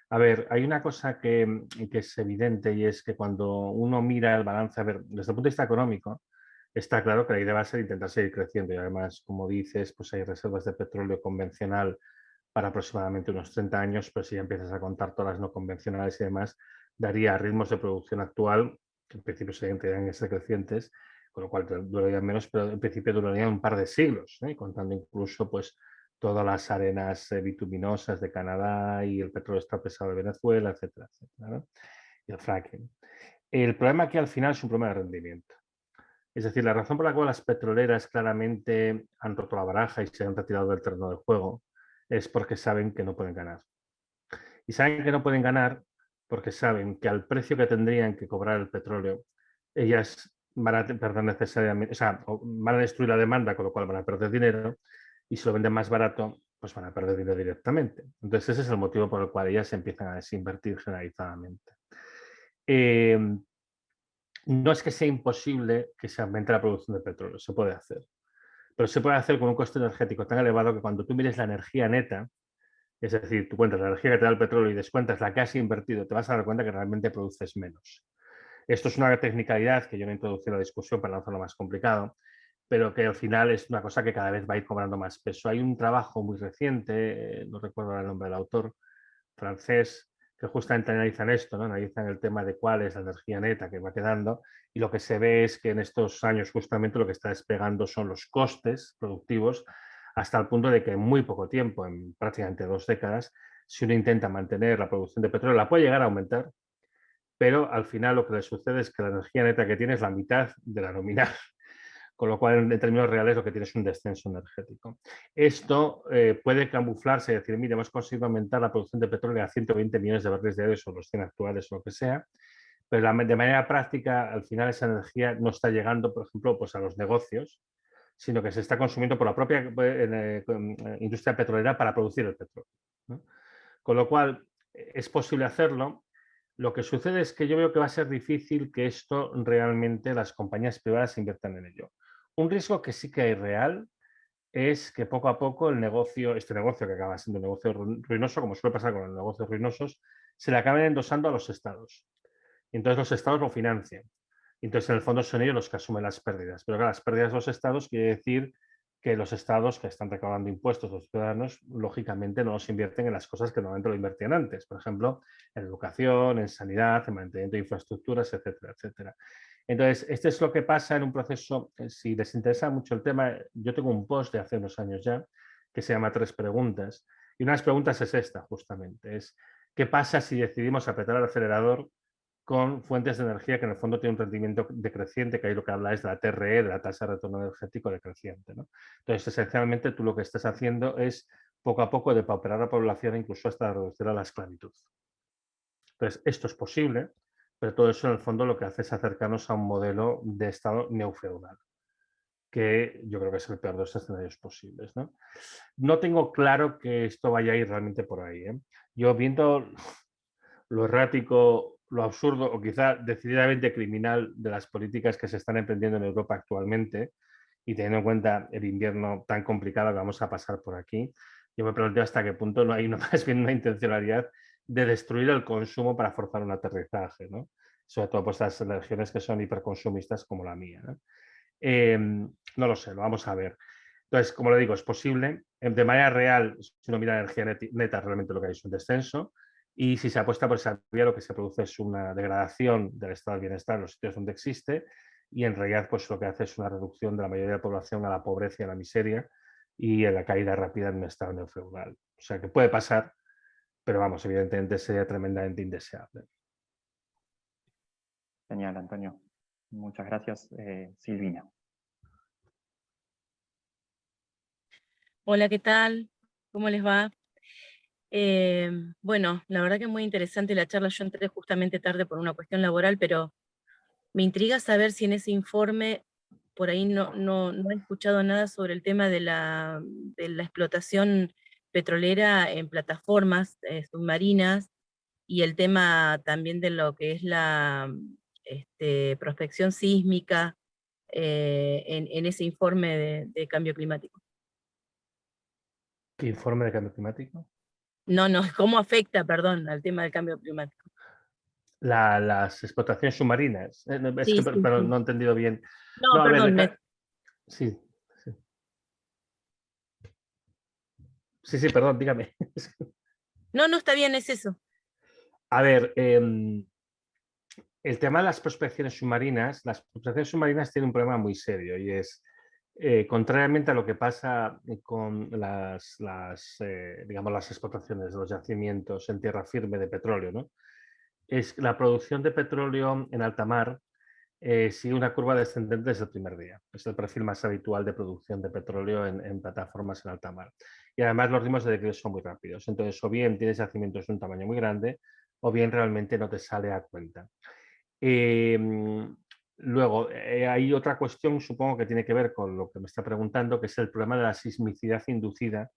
A ver, hay una cosa que es evidente, y es que cuando uno mira el balance, a ver, desde el punto de vista económico, está claro que la idea va a ser intentar seguir creciendo, y además, como dices, pues hay reservas de petróleo convencional para aproximadamente unos 30 años, pero si ya empiezas a contar todas las no convencionales y demás, daría a ritmos de producción actual, que en principio serían que ser crecientes, con lo cual durarían menos, pero en principio durarían un par de siglos, contando incluso pues todas las arenas bituminosas de Canadá y el petróleo extra pesado de Venezuela, etcétera, etcétera, ¿no? Y el fracking. El problema aquí al final es un problema de rendimiento. Es decir, la razón por la cual las petroleras claramente han roto la baraja y se han retirado del terreno de juego es porque saben que no pueden ganar. Y saben que no pueden ganar porque saben que al precio que tendrían que cobrar el petróleo, ellas van a perder necesariamente, o sea, van a destruir la demanda, con lo cual van a perder dinero, y si lo venden más barato, pues van a perder dinero directamente. Entonces ese es el motivo por el cual ellas empiezan a desinvertir generalizadamente. No es que sea imposible que se aumente la producción de petróleo, se puede hacer, pero se puede hacer con un coste energético tan elevado que cuando tú mires la energía neta, es decir, tú cuentas la energía que te da el petróleo y descuentas la que has invertido, te vas a dar cuenta que realmente produces menos. Esto es una technicalidad que yo no he introducido en la discusión para no hacerlo más complicado, pero que al final es una cosa que cada vez va a ir cobrando más peso. Hay un trabajo muy reciente, no recuerdo el nombre del autor, francés, que justamente analizan esto, ¿no? Analizan el tema de cuál es la energía neta que va quedando, y lo que se ve es que en estos años justamente lo que está despegando son los costes productivos, hasta el punto de que en muy poco tiempo, en prácticamente 2 décadas, si uno intenta mantener la producción de petróleo, la puede llegar a aumentar, pero al final lo que le sucede es que la energía neta que tiene es la mitad de la nominal, con lo cual en términos reales lo que tiene es un descenso energético. Esto puede camuflarse y decir, mire, hemos conseguido aumentar la producción de petróleo a 120 millones de barriles diarios o los 100 actuales o lo que sea, pero de manera práctica al final esa energía no está llegando, por ejemplo, pues a los negocios, sino que se está consumiendo por la propia industria petrolera para producir el petróleo, ¿no? Con lo cual es posible hacerlo, Lo que sucede es que yo veo que va a ser difícil que esto realmente las compañías privadas inviertan en ello. Un riesgo que sí que hay real es que poco a poco este negocio que acaba siendo un negocio ruinoso, como suele pasar con los negocios ruinosos, se le acaben endosando a los estados. Y entonces los estados lo financian. Y entonces, en el fondo, son ellos los que asumen las pérdidas. Pero claro, las pérdidas de los estados quiere decir que los estados que están recaudando impuestos los ciudadanos, lógicamente no los invierten en las cosas que normalmente lo invertían antes. Por ejemplo, en educación, en sanidad, en mantenimiento de infraestructuras, etcétera, etcétera. Entonces, esto es lo que pasa en un proceso. Si les interesa mucho el tema, yo tengo un post de hace unos años ya que se llama 3 preguntas. Y una de las preguntas es esta, justamente. Es, ¿qué pasa si decidimos apretar el acelerador con fuentes de energía que en el fondo tienen un rendimiento decreciente, que ahí lo que habla es de la TRE, de la tasa de retorno energético decreciente, ¿no? Entonces, esencialmente, tú lo que estás haciendo es poco a poco depauperar a la población, incluso hasta reducir a la esclavitud. Entonces, esto es posible, pero todo eso en el fondo lo que hace es acercarnos a un modelo de Estado neofeudal, que yo creo que es el peor de los escenarios posibles, ¿no? No tengo claro que esto vaya a ir realmente por ahí, ¿eh? Yo viendo lo errático, lo absurdo o quizá decididamente criminal de las políticas que se están emprendiendo en Europa actualmente y teniendo en cuenta el invierno tan complicado que vamos a pasar por aquí, yo me planteo hasta qué punto no hay más bien una intencionalidad de destruir el consumo para forzar un aterrizaje, ¿no? Sobre todo pues las regiones que son hiperconsumistas como la mía, ¿no? No lo sé, lo vamos a ver. Entonces, como le digo, es posible. De manera real, si uno mira energía neta, realmente lo que hay es un descenso. Y si se apuesta por esa vía, lo que se produce es una degradación del estado del bienestar en los sitios donde existe. Y en realidad, pues lo que hace es una reducción de la mayoría de la población a la pobreza y a la miseria y a la caída rápida en un estado neofeudal. O sea, que puede pasar, pero vamos, evidentemente sería tremendamente indeseable. Genial, Antonio. Muchas gracias, Silvina. Hola, ¿qué tal? ¿Cómo les va? Bueno, la verdad que es muy interesante la charla. Yo entré justamente tarde por una cuestión laboral, pero me intriga saber si en ese informe, por ahí no he escuchado nada sobre el tema de la explotación petrolera en plataformas submarinas y el tema también de lo que es la prospección sísmica en ese informe de cambio climático. ¿Qué informe de cambio climático? No, ¿cómo afecta, perdón, al tema del cambio climático? Las explotaciones submarinas. Es Sí, que, sí, pero sí. no he entendido bien. No, No, a perdón, ver, sí, sí. Sí, sí, perdón, dígame. no, está bien, es eso. A ver, el tema de las prospecciones submarinas tienen un problema muy serio y es, contrariamente a lo que pasa con digamos, las explotaciones de los yacimientos en tierra firme de petróleo, ¿no? Es la producción de petróleo en alta mar sigue una curva descendente desde el primer día. Es el perfil más habitual de producción de petróleo en plataformas en alta mar. Y además los ritmos de declive son muy rápidos. Entonces, o bien tienes yacimientos de un tamaño muy grande, o bien realmente no te sale a cuenta. Luego, hay otra cuestión, supongo que tiene que ver con lo que me está preguntando, que es el problema de la sismicidad inducida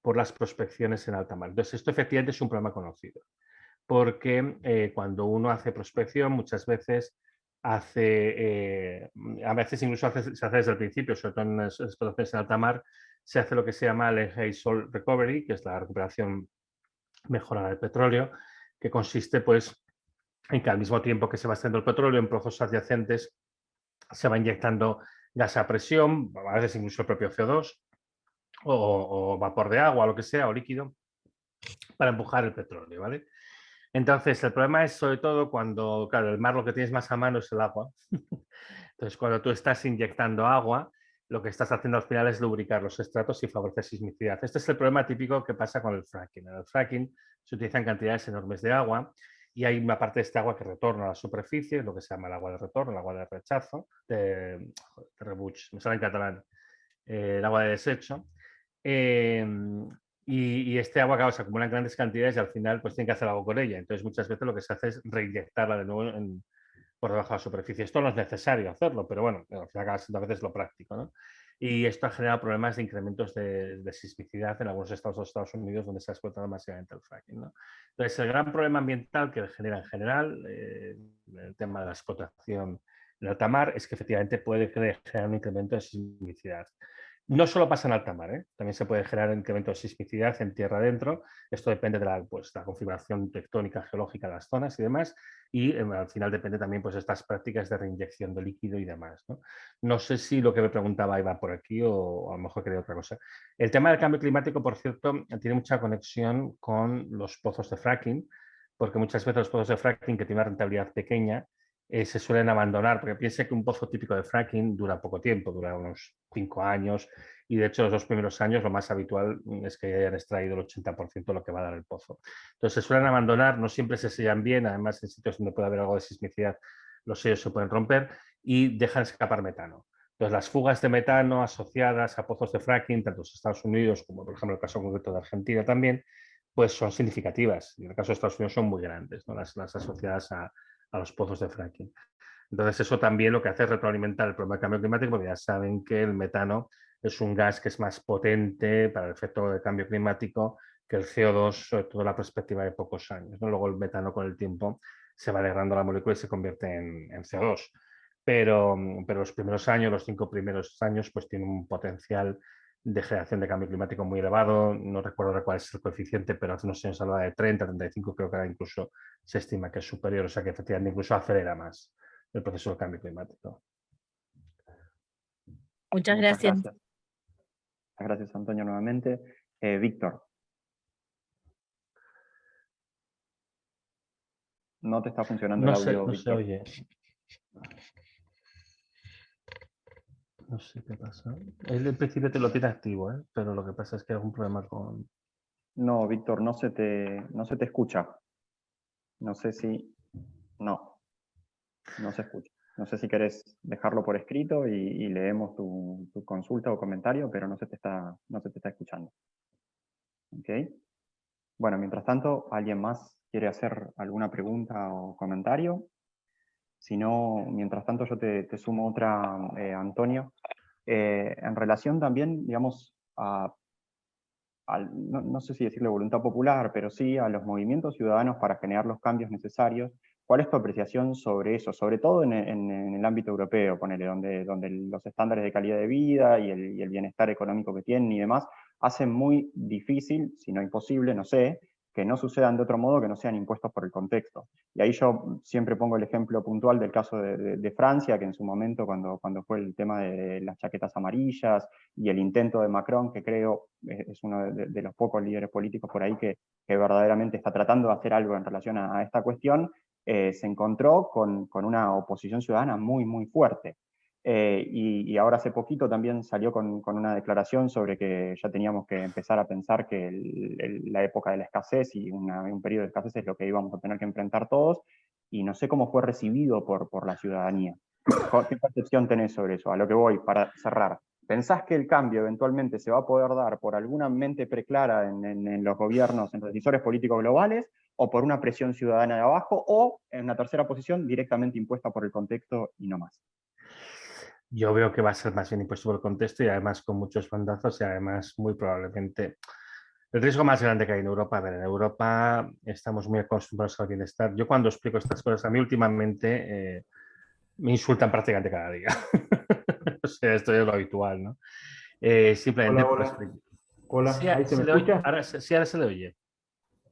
por las prospecciones en alta mar. Entonces, esto efectivamente es un problema conocido, porque cuando uno hace prospección, muchas veces a veces incluso se hace desde el principio, sobre todo en las explotaciones en alta mar, se hace lo que se llama el Enhanced Salt Recovery, que es la recuperación mejorada del petróleo, que consiste pues en que al mismo tiempo que se va extrayendo el petróleo en pozos adyacentes se va inyectando gas a presión, a veces incluso el propio CO2 o vapor de agua, lo que sea, o líquido, para empujar el petróleo, ¿vale? Entonces, el problema es sobre todo cuando, claro, el mar lo que tienes más a mano es el agua. Entonces, cuando tú estás inyectando agua, lo que estás haciendo al final es lubricar los estratos y favorecer sismicidad. Este es el problema típico que pasa con el fracking. En el fracking se utilizan cantidades enormes de agua y hay una parte de este agua que retorna a la superficie, lo que se llama el agua de retorno, el agua de rechazo, de rebuig, me sale en catalán, el agua de desecho. Y este agua, claro, se acumula en grandes cantidades y al final pues tienen que hacer algo con ella. Entonces muchas veces lo que se hace es reinyectarla de nuevo por debajo de la superficie. Esto no es necesario hacerlo, pero bueno, al final acaba siendo a veces lo práctico, ¿no? y esto ha generado problemas de incrementos de sismicidad en algunos estados de los Estados Unidos donde se ha explotado masivamente el fracking, ¿no? Entonces, el gran problema ambiental que genera en general el tema de la explotación en alta mar es que efectivamente puede generar un incremento de sismicidad. No solo pasa en alta mar, también se puede generar un incremento de sismicidad en tierra adentro. Esto depende de la configuración tectónica geológica de las zonas y demás. Y al final depende también de estas prácticas de reinyección de líquido y demás, ¿no? No sé si lo que me preguntaba iba por aquí o a lo mejor quería otra cosa. El tema del cambio climático, por cierto, tiene mucha conexión con los pozos de fracking, porque muchas veces los pozos de fracking que tienen una rentabilidad pequeña se suelen abandonar, porque piense que un pozo típico de fracking dura poco tiempo, dura unos 5 años, y de hecho los 2 primeros años lo más habitual es que hayan extraído el 80% de lo que va a dar el pozo. Entonces se suelen abandonar, no siempre se sellan bien, además en sitios donde puede haber algo de sismicidad los sellos se pueden romper y dejan escapar metano. Entonces las fugas de metano asociadas a pozos de fracking, tanto en los Estados Unidos como por ejemplo el caso concreto de Argentina también, pues son significativas. Y en el caso de Estados Unidos son muy grandes, ¿no? las asociadas a los pozos de fracking. Entonces, eso también lo que hace es retroalimentar el problema del cambio climático, porque ya saben que el metano es un gas que es más potente para el efecto del cambio climático que el CO2, sobre todo en la perspectiva de pocos años, ¿no? Luego el metano con el tiempo se va degradando la molécula y se convierte en CO2. Pero los primeros años, los 5 primeros años, pues tiene un potencial de generación de cambio climático muy elevado. No recuerdo cuál es el coeficiente, pero hace unos años hablaba de 30, 35, creo que ahora incluso se estima que es superior, o sea que efectivamente incluso acelera más el proceso del cambio climático. Muchas gracias. Gracias, Antonio, nuevamente. Víctor. No te está funcionando el audio, No Víctor. se oye. No sé qué pasa. Él en principio te lo tiene activo, pero lo que pasa es que hay algún problema con... No, Víctor, no se te escucha. No sé si... No se escucha. No sé si querés dejarlo por escrito y leemos tu consulta o comentario, pero no se te está escuchando. ¿Ok? Bueno, mientras tanto, ¿alguien más quiere hacer alguna pregunta o comentario? Si no, mientras tanto yo te sumo otra, Antonio. En relación también, digamos, no sé si decirle voluntad popular, pero sí a los movimientos ciudadanos para generar los cambios necesarios. ¿Cuál es tu apreciación sobre eso? Sobre todo en el ámbito europeo, ponele, donde los estándares de calidad de vida y el bienestar económico que tienen y demás hacen muy difícil, si no imposible, no sé, que no sucedan de otro modo que no sean impuestos por el contexto. Y ahí yo siempre pongo el ejemplo puntual del caso de Francia, que en su momento, cuando fue el tema de las chaquetas amarillas y el intento de Macron, que creo es uno de los pocos líderes políticos por ahí que verdaderamente está tratando de hacer algo en relación a esta cuestión, se encontró con una oposición ciudadana muy, muy fuerte. Y ahora hace poquito también salió con una declaración sobre que ya teníamos que empezar a pensar que la época de la escasez y un periodo de escasez es lo que íbamos a tener que enfrentar todos, y no sé cómo fue recibido por la ciudadanía. ¿Qué percepción tenés sobre eso? A lo que voy, para cerrar. ¿Pensás que el cambio eventualmente se va a poder dar por alguna mente preclara en los gobiernos, en los decisores políticos globales, o por una presión ciudadana de abajo, o en una tercera posición directamente impuesta por el contexto y no más? Yo veo que va a ser más bien impuesto por el contexto y además con muchos bandazos y además muy probablemente el riesgo más grande que hay en Europa. A ver, en Europa estamos muy acostumbrados al bienestar. Yo cuando explico estas cosas, a mí últimamente me insultan prácticamente cada día. O sea, esto es lo habitual, ¿no? Simplemente Hola, por hola. explicar. Hola, Sí, ¿ahí se me escucha? ahora se le oye.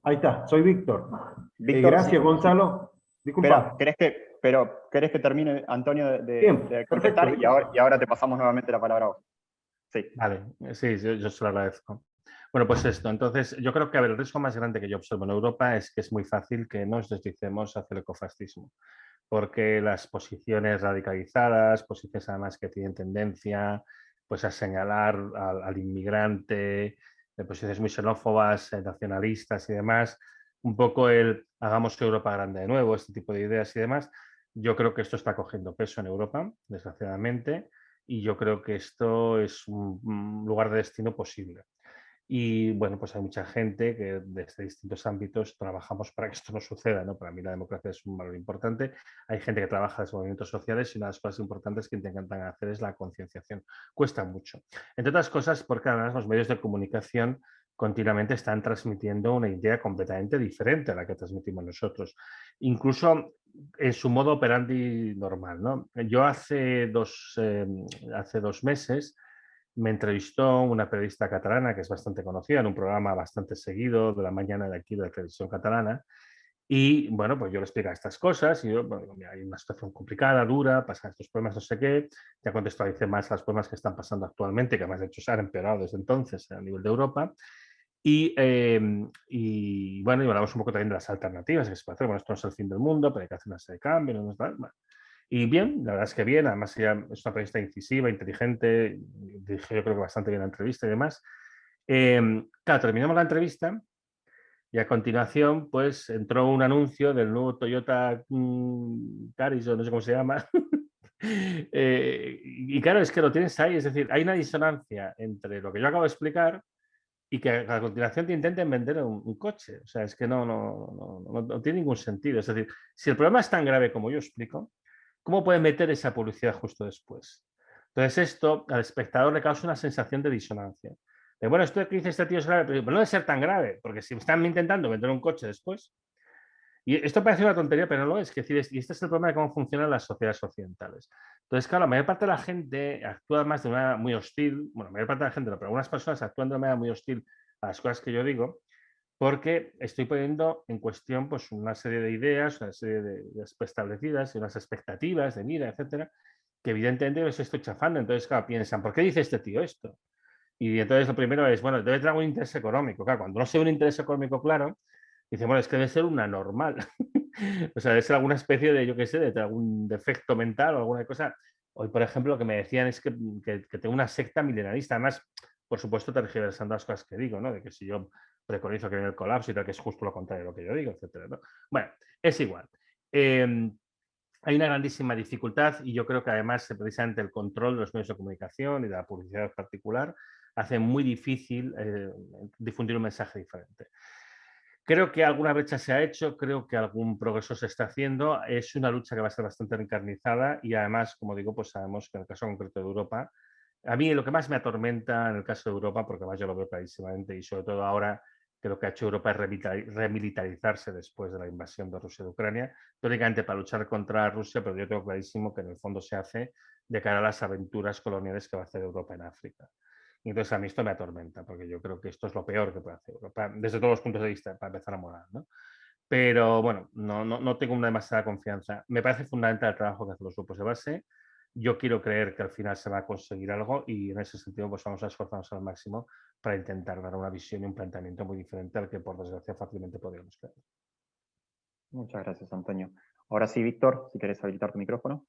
Ahí está, soy Víctor. Víctor, Gracias, Gonzalo. Disculpa. Espera, ¿querés que termine, Antonio, Bien, de perfecto. contestar? Y ahora te pasamos nuevamente la palabra a vos. Sí. Vale, sí, yo se lo agradezco. Bueno, pues esto. Entonces, yo creo que el riesgo más grande que yo observo en Europa es que es muy fácil que nos deslicemos hacia el ecofascismo, porque las posiciones radicalizadas, posiciones además que tienen tendencia pues, a señalar al inmigrante, posiciones muy xenófobas, nacionalistas y demás, un poco el hagamos Europa grande de nuevo, este tipo de ideas y demás. Yo creo que esto está cogiendo peso en Europa, desgraciadamente, y yo creo que esto es un lugar de destino posible. Y bueno, pues hay mucha gente que desde distintos ámbitos trabajamos para que esto no suceda, ¿no? Para mí la democracia es un valor importante. Hay gente que trabaja desde movimientos sociales y una de las cosas importantes que intentan hacer es la concienciación. Cuesta mucho. Entre otras cosas porque además los medios de comunicación continuamente están transmitiendo una idea completamente diferente a la que transmitimos nosotros. Incluso en su modo operandi normal, ¿no? Yo hace dos meses me entrevistó una periodista catalana que es bastante conocida en un programa bastante seguido de la mañana de aquí de la televisión catalana. Y bueno, pues yo le explico estas cosas y yo, bueno, mira, hay una situación complicada, dura, pasan estos problemas, no sé qué. Ya contextualicé más los problemas que están pasando actualmente, que además de hecho se han empeorado desde entonces a nivel de Europa. Y bueno, y hablamos un poco también de las alternativas que se puede hacer. Bueno, esto no es el fin del mundo, pero hay que hacer una serie de cambios. ¿No? Bueno, y bien, la verdad es que bien, además ella es una periodista incisiva, inteligente, dirigió yo creo que bastante bien la entrevista y demás. Claro, terminamos la entrevista y a continuación pues entró un anuncio del nuevo Toyota Caris, o no sé cómo se llama. Y claro, es que lo tienes ahí, es decir, hay una disonancia entre lo que yo acabo de explicar y que a continuación te intenten vender un coche. O sea, es que no tiene ningún sentido. Es decir, si el problema es tan grave como yo explico, ¿cómo pueden meter esa publicidad justo después? Entonces esto al espectador le causa una sensación de disonancia. De, bueno, esto que dice este tío es grave, pero no debe ser tan grave, porque si están intentando vender un coche después, y esto parece una tontería, pero no lo es. Es decir, y este es el problema de cómo funcionan las sociedades occidentales. Entonces, claro, la mayor parte de la gente actúa más de una manera muy hostil, bueno, la mayor parte de la gente no, pero algunas personas actúan de una manera muy hostil a las cosas que yo digo, porque estoy poniendo en cuestión pues, una serie de ideas, una serie de establecidas, y unas expectativas de vida, etcétera, que evidentemente les estoy chafando. Entonces, claro, piensan, ¿por qué dice este tío esto? Y entonces lo primero es, bueno, debe tener algún interés económico. Claro, cuando no se ve un interés económico claro, dice, bueno, es que debe ser una normal. O sea, debe ser alguna especie de, yo qué sé, de algún defecto mental o alguna cosa. Hoy, por ejemplo, lo que me decían es que tengo una secta milenarista. Además, por supuesto, tergiversando las cosas que digo, ¿no? De que si yo preconizo que viene el colapso y tal, que es justo lo contrario de lo que yo digo, etcétera, ¿no? Bueno, es igual. Hay una grandísima dificultad y yo creo que además precisamente el control de los medios de comunicación y de la publicidad en particular hace muy difícil difundir un mensaje diferente. Creo que alguna brecha se ha hecho, creo que algún progreso se está haciendo. Es una lucha que va a ser bastante encarnizada y además, como digo, pues sabemos que en el caso concreto de Europa, a mí lo que más me atormenta en el caso de Europa, porque además yo lo veo clarísimamente y sobre todo ahora que lo que ha hecho Europa es remilitarizarse después de la invasión de Rusia de Ucrania, teóricamente para luchar contra Rusia, pero yo tengo clarísimo que en el fondo se hace de cara a las aventuras coloniales que va a hacer Europa en África. Y entonces a mí esto me atormenta, porque yo creo que esto es lo peor que puede hacer Europa, desde todos los puntos de vista, para empezar a morar, ¿no? Pero bueno, no tengo una demasiada confianza. Me parece fundamental el trabajo que hacen los grupos de base. Yo quiero creer que al final se va a conseguir algo y en ese sentido pues vamos a esforzarnos al máximo para intentar dar una visión y un planteamiento muy diferente al que por desgracia fácilmente podríamos creer. Muchas gracias, Antonio. Ahora sí, Víctor, si querés habilitar tu micrófono.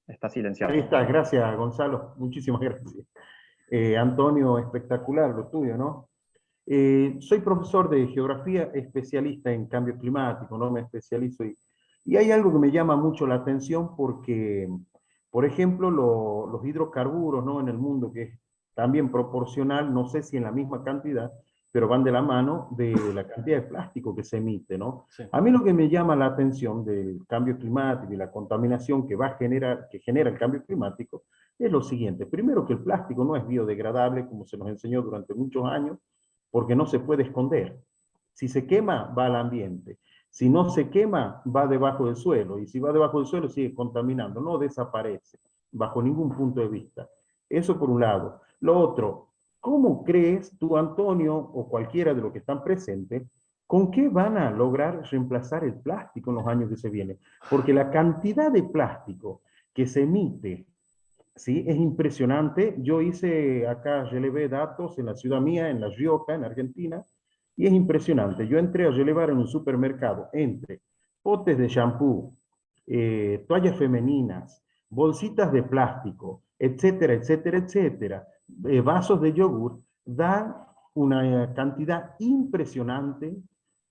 Está silenciado. Ahí está, gracias Gonzalo, muchísimas gracias. Antonio, espectacular lo tuyo, ¿no? Soy profesor de geografía, especialista en cambio climático, ¿no? Me especializo y hay algo que me llama mucho la atención porque, por ejemplo, los hidrocarburos, ¿no? En el mundo, que es también proporcional, no sé si en la misma cantidad, pero van de la mano de la cantidad de plástico que se emite, ¿no? Sí. A mí lo que me llama la atención del cambio climático y la contaminación que va a generar, que genera el cambio climático, es lo siguiente. Primero, que el plástico no es biodegradable, como se nos enseñó durante muchos años, porque no se puede esconder. Si se quema, va al ambiente. Si no se quema, va debajo del suelo. Y si va debajo del suelo, sigue contaminando. No desaparece, bajo ningún punto de vista. Eso por un lado. Lo otro, ¿cómo crees tú, Antonio, o cualquiera de los que están presentes, con qué van a lograr reemplazar el plástico en los años que se vienen? Porque la cantidad de plástico que se emite, ¿sí? Es impresionante. Yo hice acá, relevé datos en la ciudad mía, en La Rioja, en Argentina, y es impresionante. Yo entré a relevar en un supermercado entre potes de shampoo, toallas femeninas, bolsitas de plástico, etcétera, etcétera, etcétera, vasos de yogur, da una cantidad impresionante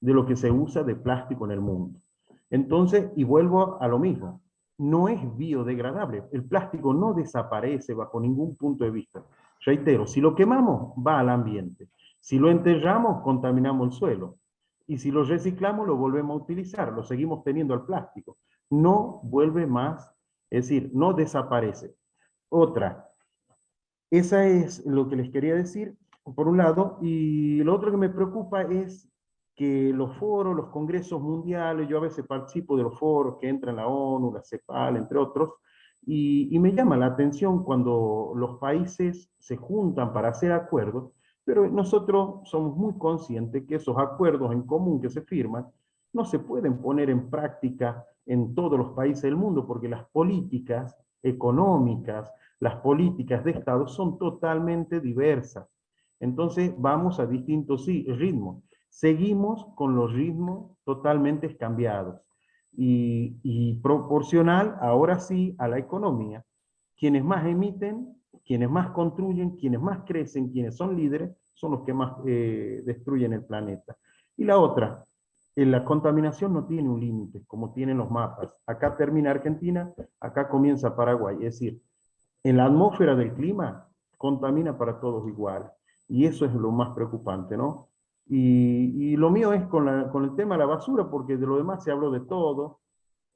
de lo que se usa de plástico en el mundo. Entonces, y vuelvo a lo mismo, no es biodegradable. El plástico no desaparece bajo ningún punto de vista. Reitero, si lo quemamos, va al ambiente. Si lo enterramos, contaminamos el suelo. Y si lo reciclamos, lo volvemos a utilizar, lo seguimos teniendo al plástico. No vuelve más, es decir, no desaparece. Otra, esa es lo que les quería decir, por un lado, y lo otro que me preocupa es que los foros, los congresos mundiales, yo a veces participo de los foros que entran la ONU, la CEPAL, entre otros, y me llama la atención cuando los países se juntan para hacer acuerdos, pero nosotros somos muy conscientes que esos acuerdos en común que se firman no se pueden poner en práctica en todos los países del mundo, porque las políticas económicas, las políticas de Estado son totalmente diversas. Entonces vamos a distintos ritmos. Seguimos con los ritmos totalmente cambiados y proporcional ahora sí a la economía. Quienes más emiten, quienes más construyen, quienes más crecen, quienes son líderes, son los que más destruyen el planeta. Y la otra, la contaminación no tiene un límite, como tienen los mapas. Acá termina Argentina, acá comienza Paraguay. Es decir, en la atmósfera del clima contamina para todos igual. Y eso es lo más preocupante, ¿no? Y lo mío es con el tema de la basura, porque de lo demás se habló de todo.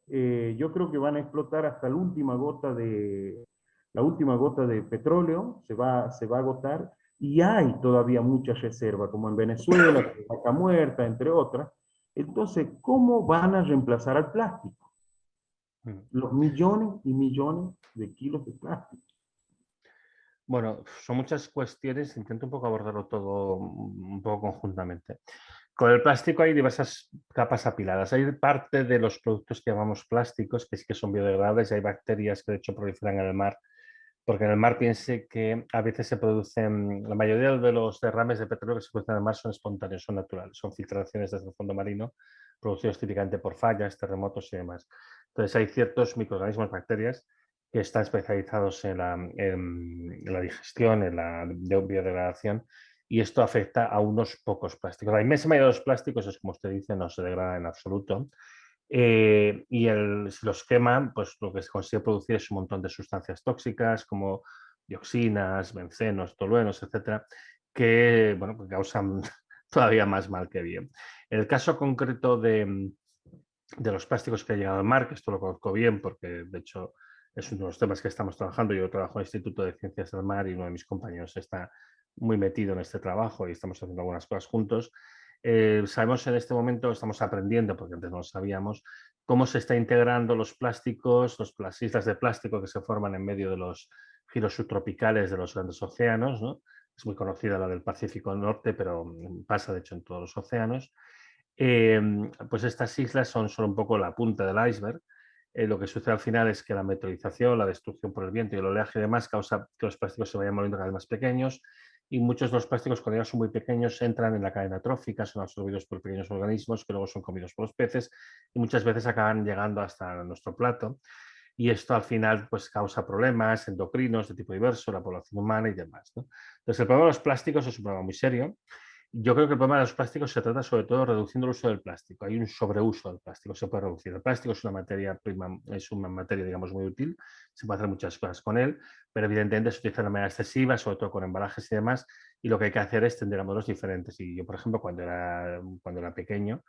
Yo creo que van a explotar hasta la última gota de petróleo, se va a agotar, y hay todavía mucha reserva, como en Venezuela, Vaca Muerta, entre otras. Entonces, ¿cómo van a reemplazar al plástico? Los millones y millones de kilos de plástico. Bueno, son muchas cuestiones, intento un poco abordarlo todo un poco conjuntamente. Con el plástico hay diversas capas apiladas. Hay parte de los productos que llamamos plásticos, que sí que son biodegradables, y hay bacterias que de hecho proliferan en el mar, porque en el mar piense que a veces se producen, la mayoría de los derrames de petróleo que se producen en el mar son espontáneos, son naturales, son filtraciones desde el fondo marino, producidos típicamente por fallas, terremotos y demás. Entonces hay ciertos microorganismos, bacterias, que están especializados en la digestión, en la biodegradación, y esto afecta a unos pocos plásticos. La inmensa mayoría de los plásticos, es como usted dice, no se degrada en absoluto. Si los queman, pues lo que se consigue producir es un montón de sustancias tóxicas como dioxinas, bencenos, toluenos, etcétera, que bueno, pues causan todavía más mal que bien. En el caso concreto de los plásticos que han llegado al mar, que esto lo conozco bien porque de hecho es uno de los temas que estamos trabajando. Yo trabajo en el Instituto de Ciencias del Mar y uno de mis compañeros está muy metido en este trabajo y estamos haciendo algunas cosas juntos. Sabemos en este momento, estamos aprendiendo, porque antes no lo sabíamos, cómo se está integrando los plásticos, las islas de plástico que se forman en medio de los giros subtropicales de los grandes océanos, ¿no? Es muy conocida la del Pacífico Norte, pero pasa de hecho en todos los océanos. Pues estas islas son solo un poco la punta del iceberg. Lo que sucede al final es que la meteorización, la destrucción por el viento y el oleaje y demás causa que los plásticos se vayan volviendo cada vez más pequeños, y muchos de los plásticos, cuando ya son muy pequeños, entran en la cadena trófica, son absorbidos por pequeños organismos que luego son comidos por los peces y muchas veces acaban llegando hasta nuestro plato. Y esto al final pues, causa problemas endocrinos de tipo diverso, la población humana y demás, ¿no? Entonces el problema de los plásticos es un problema muy serio. Yo creo que el problema de los plásticos se trata sobre todo reduciendo el uso del plástico. Hay un sobreuso del plástico, se puede reducir. El plástico es una materia prima, es una materia, digamos, muy útil, se puede hacer muchas cosas con él, pero evidentemente se utiliza de manera excesiva, sobre todo con embalajes y demás, y lo que hay que hacer es tender a modelos diferentes. Y yo, por ejemplo, cuando era pequeño,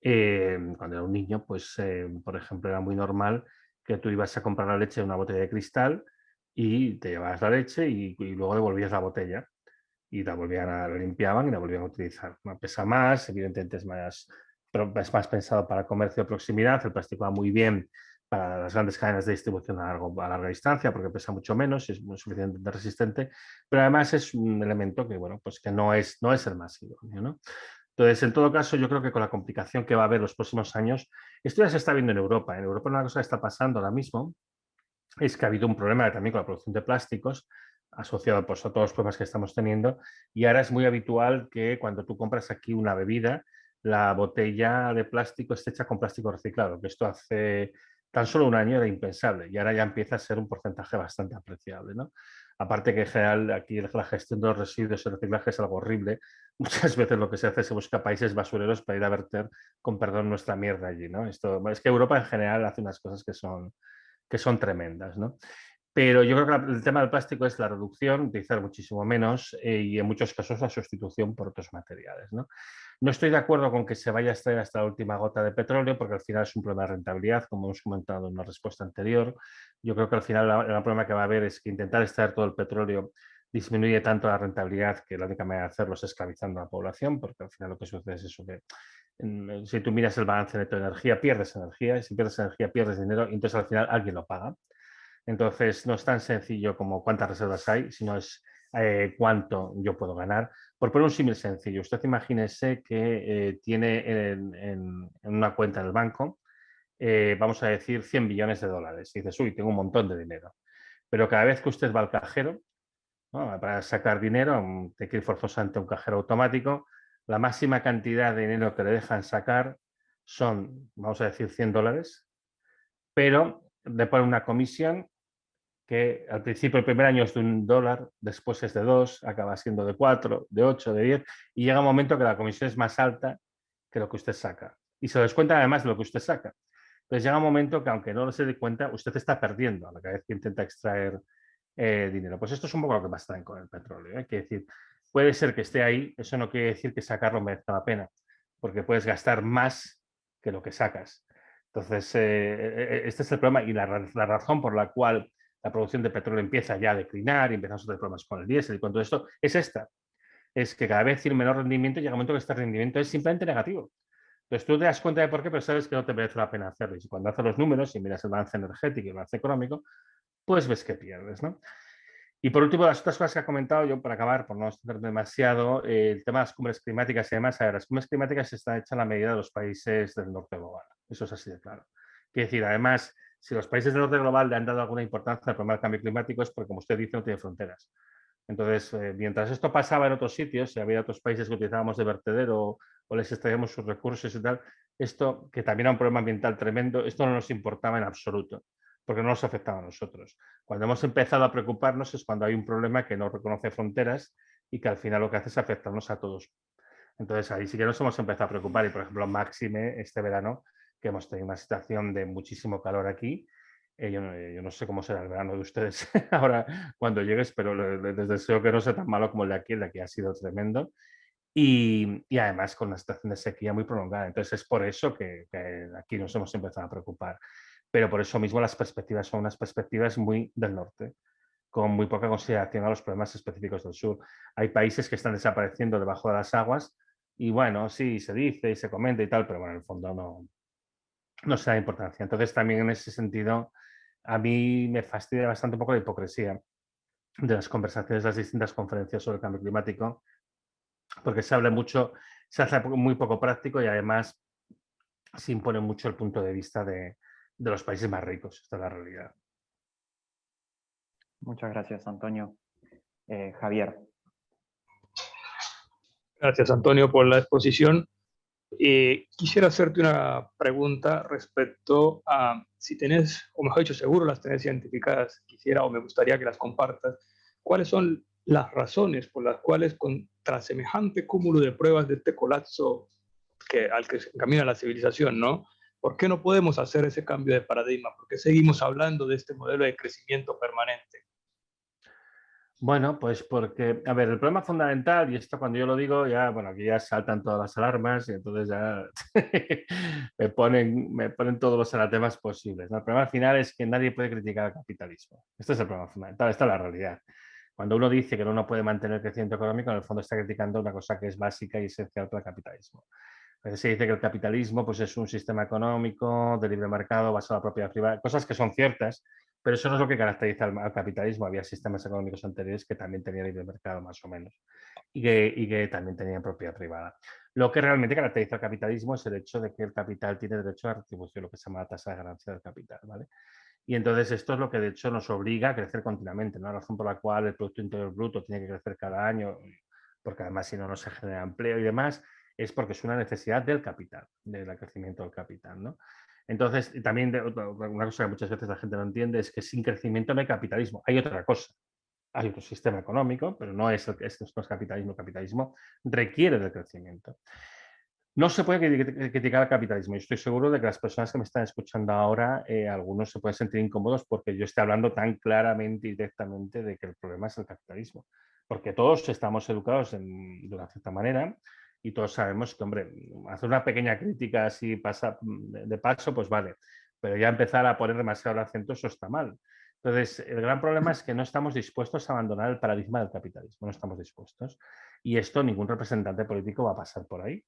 cuando era un niño, pues, por ejemplo, era muy normal que tú ibas a comprar la leche en una botella de cristal y te llevabas la leche y luego devolvías la botella y la limpiaban y la volvían a utilizar. No pesa más, evidentemente es más pensado para comercio de proximidad. El plástico va muy bien para las grandes cadenas de distribución a larga distancia porque pesa mucho menos y es muy suficientemente resistente, pero además es un elemento que, bueno, pues que no es el más idóneo, ¿no? Entonces, en todo caso, yo creo que con la complicación que va a haber los próximos años, esto ya se está viendo en Europa. En Europa una cosa que está pasando ahora mismo es que ha habido un problema también con la producción de plásticos asociado pues, a todos los problemas que estamos teniendo, y ahora es muy habitual que cuando tú compras aquí una bebida, la botella de plástico esté hecha con plástico reciclado, que esto hace tan solo un año era impensable y ahora ya empieza a ser un porcentaje bastante apreciable, ¿no? Aparte que en general aquí la gestión de los residuos y el reciclaje es algo horrible. Muchas veces lo que se hace es se busca países basureros para ir a verter, con perdón, nuestra mierda allí, ¿no? Es que Europa en general hace unas cosas que son tremendas, ¿no? Pero yo creo que el tema del plástico es la reducción, utilizar muchísimo menos y en muchos casos la sustitución por otros materiales, ¿no? No estoy de acuerdo con que se vaya a extraer hasta la última gota de petróleo, porque al final es un problema de rentabilidad, como hemos comentado en una respuesta anterior. Yo creo que al final el problema que va a haber es que intentar extraer todo el petróleo disminuye tanto la rentabilidad que la única manera de hacerlo es esclavizando a la población, porque al final lo que sucede es eso, que si tú miras el balance neto de energía, pierdes energía, y si pierdes energía, pierdes dinero, y entonces al final alguien lo paga. Entonces, no es tan sencillo como cuántas reservas hay, sino es cuánto yo puedo ganar. Por poner un símil sencillo, usted imagínese que tiene en una cuenta del banco, vamos a decir, 100 billones de dólares. Y dices, uy, tengo un montón de dinero. Pero cada vez que usted va al cajero, ¿no?, para sacar dinero, tiene que ir forzosamente a un cajero automático, la máxima cantidad de dinero que le dejan sacar son, vamos a decir, 100 dólares, pero le ponen una comisión que al principio el primer año es de $1, después es de 2, acaba siendo de 4, de 8, de 10, y llega un momento que la comisión es más alta que lo que usted saca. Y se descuenta además de lo que usted saca. Entonces llega un momento que aunque no se dé cuenta, usted está perdiendo a la vez que intenta extraer dinero. Pues esto es un poco lo que pasa también con el petróleo, ¿eh? Quiere decir, puede ser que esté ahí, eso no quiere decir que sacarlo merezca la pena, porque puedes gastar más que lo que sacas. Entonces, este es el problema y la razón por la cual la producción de petróleo empieza ya a declinar y empezamos a tener problemas con el diésel y con todo esto, es esta. Es que cada vez tiene menor rendimiento y llega un momento que este rendimiento es simplemente negativo. Entonces tú te das cuenta de por qué, pero sabes que no te merece la pena hacerlo. Y cuando haces los números y miras el balance energético y el balance económico, pues ves que pierdes, ¿no? Y por último, las otras cosas que ha comentado, yo para acabar, por no extenderme demasiado, el tema de las cumbres climáticas y demás, a ver, las cumbres climáticas están hechas a la medida de los países del norte global. Eso es así de claro. Quiere decir, además, si los países del norte global le han dado alguna importancia al problema del cambio climático es porque, como usted dice, no tiene fronteras. Entonces, mientras esto pasaba en otros sitios, si había otros países que utilizábamos de vertedero o les extraíamos sus recursos y tal, esto, que también era un problema ambiental tremendo, esto no nos importaba en absoluto, porque no nos afectaba a nosotros. Cuando hemos empezado a preocuparnos es cuando hay un problema que no reconoce fronteras y que al final lo que hace es afectarnos a todos. Entonces, ahí sí que nos hemos empezado a preocupar y, por ejemplo, máxime este verano, que hemos tenido una situación de muchísimo calor aquí. Yo no sé cómo será el verano de ustedes ahora cuando llegues, pero les deseo que no sea tan malo como el de aquí ha sido tremendo. Y además con una situación de sequía muy prolongada. Entonces es por eso que aquí nos hemos empezado a preocupar. Pero por eso mismo las perspectivas son unas perspectivas muy del norte, con muy poca consideración a los problemas específicos del sur. Hay países que están desapareciendo debajo de las aguas y bueno, sí, se dice y se comenta y tal, pero bueno, en el fondo no se da importancia. Entonces también en ese sentido a mí me fastidia bastante un poco la hipocresía de las conversaciones de las distintas conferencias sobre el cambio climático, porque se habla mucho, se hace muy poco práctico y además se impone mucho el punto de vista de los países más ricos. Esta es la realidad. Muchas gracias, Antonio. Javier. Gracias, Antonio, por la exposición. Quisiera hacerte una pregunta respecto a si tenés, o mejor dicho, seguro las tenés identificadas, quisiera o me gustaría que las compartas. ¿Cuáles son las razones por las cuales, contra semejante cúmulo de pruebas de este colapso al que se encamina la civilización, ¿no? ¿Por qué no podemos hacer ese cambio de paradigma? ¿Por qué seguimos hablando de este modelo de crecimiento permanente? Bueno, pues porque, a ver, el problema fundamental, y esto cuando yo lo digo, ya, bueno, aquí ya saltan todas las alarmas y entonces ya me ponen todos los anatemas posibles, ¿no? El problema final es que nadie puede criticar al capitalismo. Este es el problema fundamental, esta es la realidad. Cuando uno dice que uno puede mantener el crecimiento económico, en el fondo está criticando una cosa que es básica y esencial para el capitalismo. A veces se dice que el capitalismo pues, es un sistema económico de libre mercado basado en la propiedad privada, cosas que son ciertas, pero eso no es lo que caracteriza al capitalismo. Había sistemas económicos anteriores que también tenían libre mercado, más o menos, y que también tenían propiedad privada. Lo que realmente caracteriza al capitalismo es el hecho de que el capital tiene derecho a retribución, lo que se llama la tasa de ganancia del capital, ¿vale? Y entonces esto es lo que de hecho nos obliga a crecer continuamente, ¿no? La razón por la cual el Producto Interior Bruto tiene que crecer cada año, porque además si no, no se genera empleo y demás, es porque es una necesidad del capital, del crecimiento del capital, ¿no? Entonces, también una cosa que muchas veces la gente no entiende es que sin crecimiento no hay capitalismo, hay otra cosa. Hay otro sistema económico, pero no es capitalismo. El capitalismo requiere del crecimiento. No se puede criticar el capitalismo. Yo estoy seguro de que las personas que me están escuchando ahora, algunos se pueden sentir incómodos porque yo estoy hablando tan claramente y directamente de que el problema es el capitalismo. Porque todos estamos educados de una cierta manera y todos sabemos que, hombre, hacer una pequeña crítica así de paso, pues vale. Pero ya empezar a poner demasiado el acento, eso está mal. Entonces, el gran problema es que no estamos dispuestos a abandonar el paradigma del capitalismo. No estamos dispuestos. Y esto ningún representante político va a pasar por ahí.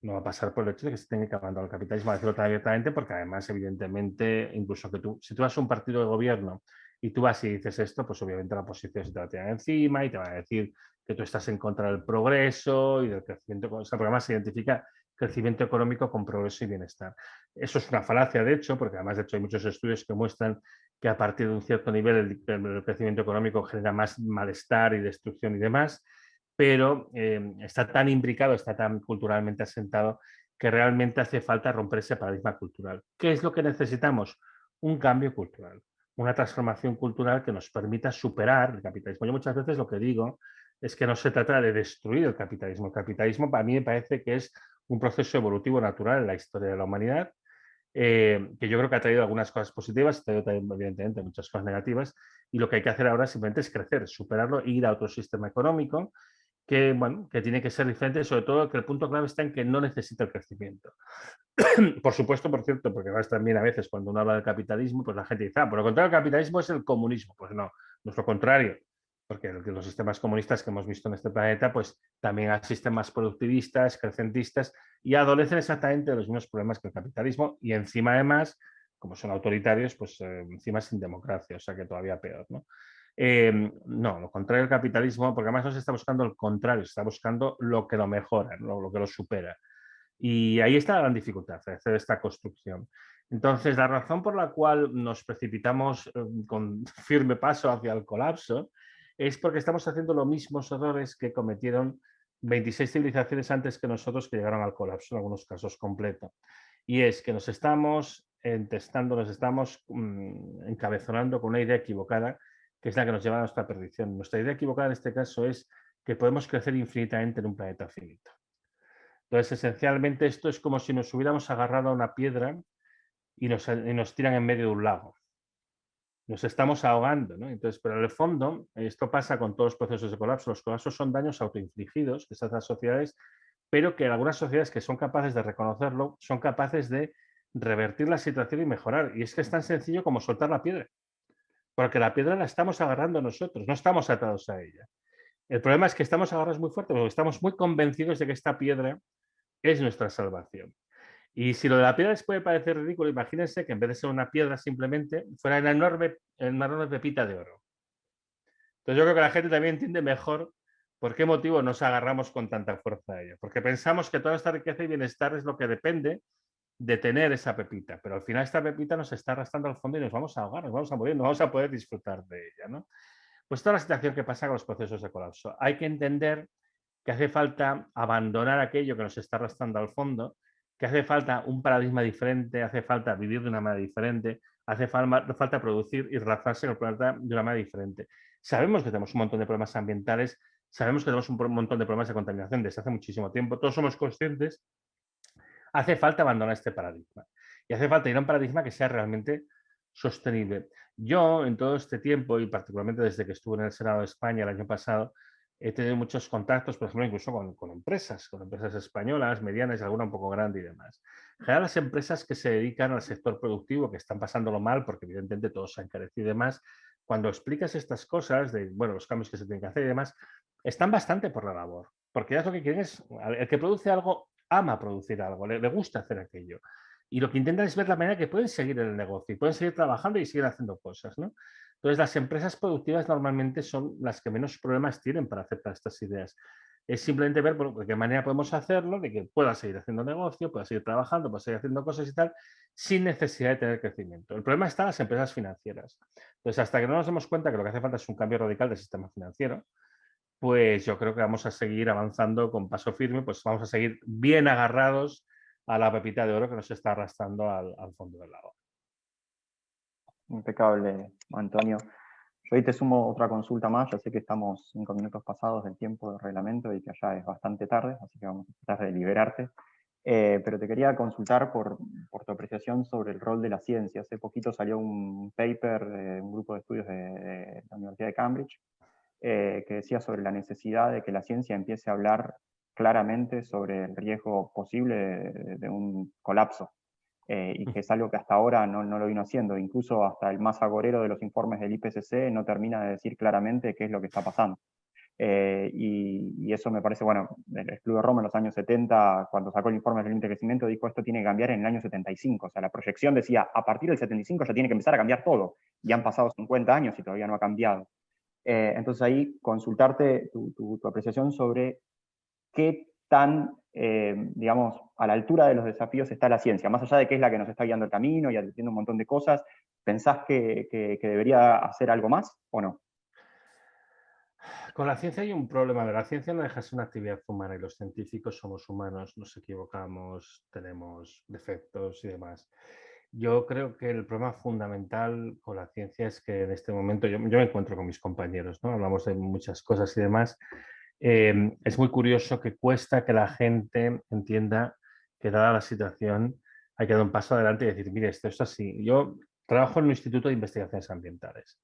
No va a pasar por el hecho de que se tenga que abandonar el capitalismo, a decirlo tan abiertamente, porque además, evidentemente, incluso que si tú vas a un partido de gobierno y tú vas y dices esto, pues obviamente la oposición se te va a tirar encima y te va a decir que tú estás en contra del progreso y del crecimiento. O sea, porque además se identifica crecimiento económico con progreso y bienestar. Eso es una falacia, de hecho, porque además, de hecho, hay muchos estudios que muestran que a partir de un cierto nivel el crecimiento económico genera más malestar y destrucción y demás, pero está tan imbricado, está tan culturalmente asentado que realmente hace falta romper ese paradigma cultural. ¿Qué es lo que necesitamos? Un cambio cultural, una transformación cultural que nos permita superar el capitalismo. Yo muchas veces lo que digo es que no se trata de destruir el capitalismo. El capitalismo para mí me parece que es un proceso evolutivo natural en la historia de la humanidad, que yo creo que ha traído algunas cosas positivas, ha traído también, evidentemente, muchas cosas negativas, y lo que hay que hacer ahora simplemente es crecer, superarlo e ir a otro sistema económico que, bueno, que tiene que ser diferente, sobre todo que el punto clave está en que no necesita el crecimiento. Por supuesto, por cierto, porque además también a veces cuando uno habla del capitalismo, pues la gente dice, por lo contrario, el capitalismo es el comunismo. Pues no es lo contrario, porque los sistemas comunistas que hemos visto en este planeta, pues también hay sistemas productivistas, crecentistas, y adolecen exactamente de los mismos problemas que el capitalismo, y encima además, como son autoritarios, pues encima sin democracia, o sea que todavía peor, ¿no? No, lo contrario del capitalismo, porque además no se está buscando el contrario, se está buscando lo que lo mejora, ¿no? Lo que lo supera. Y ahí está la gran dificultad de hacer esta construcción. Entonces, la razón por la cual nos precipitamos con firme paso hacia el colapso es porque estamos haciendo los mismos errores que cometieron 26 civilizaciones antes que nosotros que llegaron al colapso, en algunos casos completo. Y es que nos estamos entestando, nos estamos encabezonando con una idea equivocada, que es la que nos lleva a nuestra perdición. Nuestra idea equivocada en este caso es que podemos crecer infinitamente en un planeta finito. Entonces, esencialmente, esto es como si nos hubiéramos agarrado a una piedra y nos tiran en medio de un lago. Nos estamos ahogando, ¿no? Entonces, pero en el fondo, esto pasa con todos los procesos de colapso. Los colapsos son daños autoinfligidos que se hacen a las sociedades, pero que algunas sociedades que son capaces de reconocerlo son capaces de revertir la situación y mejorar. Y es que es tan sencillo como soltar la piedra. Porque la piedra la estamos agarrando nosotros, no estamos atados a ella. El problema es que estamos agarrados muy fuerte porque estamos muy convencidos de que esta piedra es nuestra salvación. Y si lo de la piedra les puede parecer ridículo, imagínense que en vez de ser una piedra simplemente fuera una enorme pepita de oro. Entonces yo creo que la gente también entiende mejor por qué motivo nos agarramos con tanta fuerza a ella. Porque pensamos que toda esta riqueza y bienestar es lo que depende de tener esa pepita. Pero al final esta pepita nos está arrastrando al fondo y nos vamos a ahogar, nos vamos a morir, no vamos a poder disfrutar de ella, ¿no? Pues toda la situación que pasa con los procesos de colapso. Hay que entender que hace falta abandonar aquello que nos está arrastrando al fondo, que hace falta un paradigma diferente, hace falta vivir de una manera diferente, hace falta producir y relacionarse con el planeta de una manera diferente. Sabemos que tenemos un montón de problemas ambientales, sabemos que tenemos un montón de problemas de contaminación desde hace muchísimo tiempo, todos somos conscientes. Hace falta abandonar este paradigma y hace falta ir a un paradigma que sea realmente sostenible. Yo, en todo este tiempo, y particularmente desde que estuve en el Senado de España el año pasado, he tenido muchos contactos, por ejemplo, incluso con empresas españolas, medianas, alguna un poco grande y demás. En general, las empresas que se dedican al sector productivo, que están pasándolo mal, porque evidentemente todo se ha encarecido y demás, cuando explicas estas cosas, de bueno, los cambios que se tienen que hacer y demás, están bastante por la labor. Porque ya lo que quieren es, el que produce algo, ama producir algo, le gusta hacer aquello. Y lo que intentan es ver la manera que pueden seguir en el negocio y pueden seguir trabajando y seguir haciendo cosas, ¿no? Entonces, las empresas productivas normalmente son las que menos problemas tienen para aceptar estas ideas. Es simplemente ver de qué manera podemos hacerlo, de que pueda seguir haciendo negocio, pueda seguir trabajando, pueda seguir haciendo cosas y tal, sin necesidad de tener crecimiento. El problema está en las empresas financieras. Entonces, hasta que no nos demos cuenta que lo que hace falta es un cambio radical del sistema financiero, pues yo creo que vamos a seguir avanzando con paso firme, pues vamos a seguir bien agarrados a la pepita de oro que nos está arrastrando al fondo del lago. Impecable, Antonio. Yo ahí te sumo otra consulta más, ya sé que estamos 5 minutos pasados del tiempo del reglamento y que allá es bastante tarde, así que vamos a tratar de liberarte. pero te quería consultar por tu apreciación sobre el rol de la ciencia. Hace poquito salió un paper de un grupo de estudios de la Universidad de Cambridge que decía sobre la necesidad de que la ciencia empiece a hablar claramente sobre el riesgo posible de un colapso, y que es algo que hasta ahora no lo vino haciendo. Incluso hasta el más agorero de los informes del IPCC no termina de decir claramente qué es lo que está pasando. Y eso me parece, bueno, el Club de Roma en los años 70, cuando sacó el informe del límite de crecimiento, dijo esto tiene que cambiar en el año 75. O sea, la proyección decía, a partir del 75 ya tiene que empezar a cambiar todo. Y han pasado 50 años y todavía no ha cambiado. Entonces ahí consultarte tu apreciación sobre qué tan, digamos, a la altura de los desafíos está la ciencia, más allá de que es la que nos está guiando el camino y advirtiendo un montón de cosas. ¿Pensás que debería hacer algo más o no? Con la ciencia hay un problema. La ciencia no deja de ser una actividad humana y los científicos somos humanos, nos equivocamos, tenemos defectos y demás. Yo creo que el problema fundamental con la ciencia es que en este momento yo me encuentro con mis compañeros, ¿no? Hablamos de muchas cosas y demás. Es muy curioso que cuesta que la gente entienda que dada la situación hay que dar un paso adelante y decir, mire, esto es así. Yo trabajo en un instituto de investigaciones ambientales.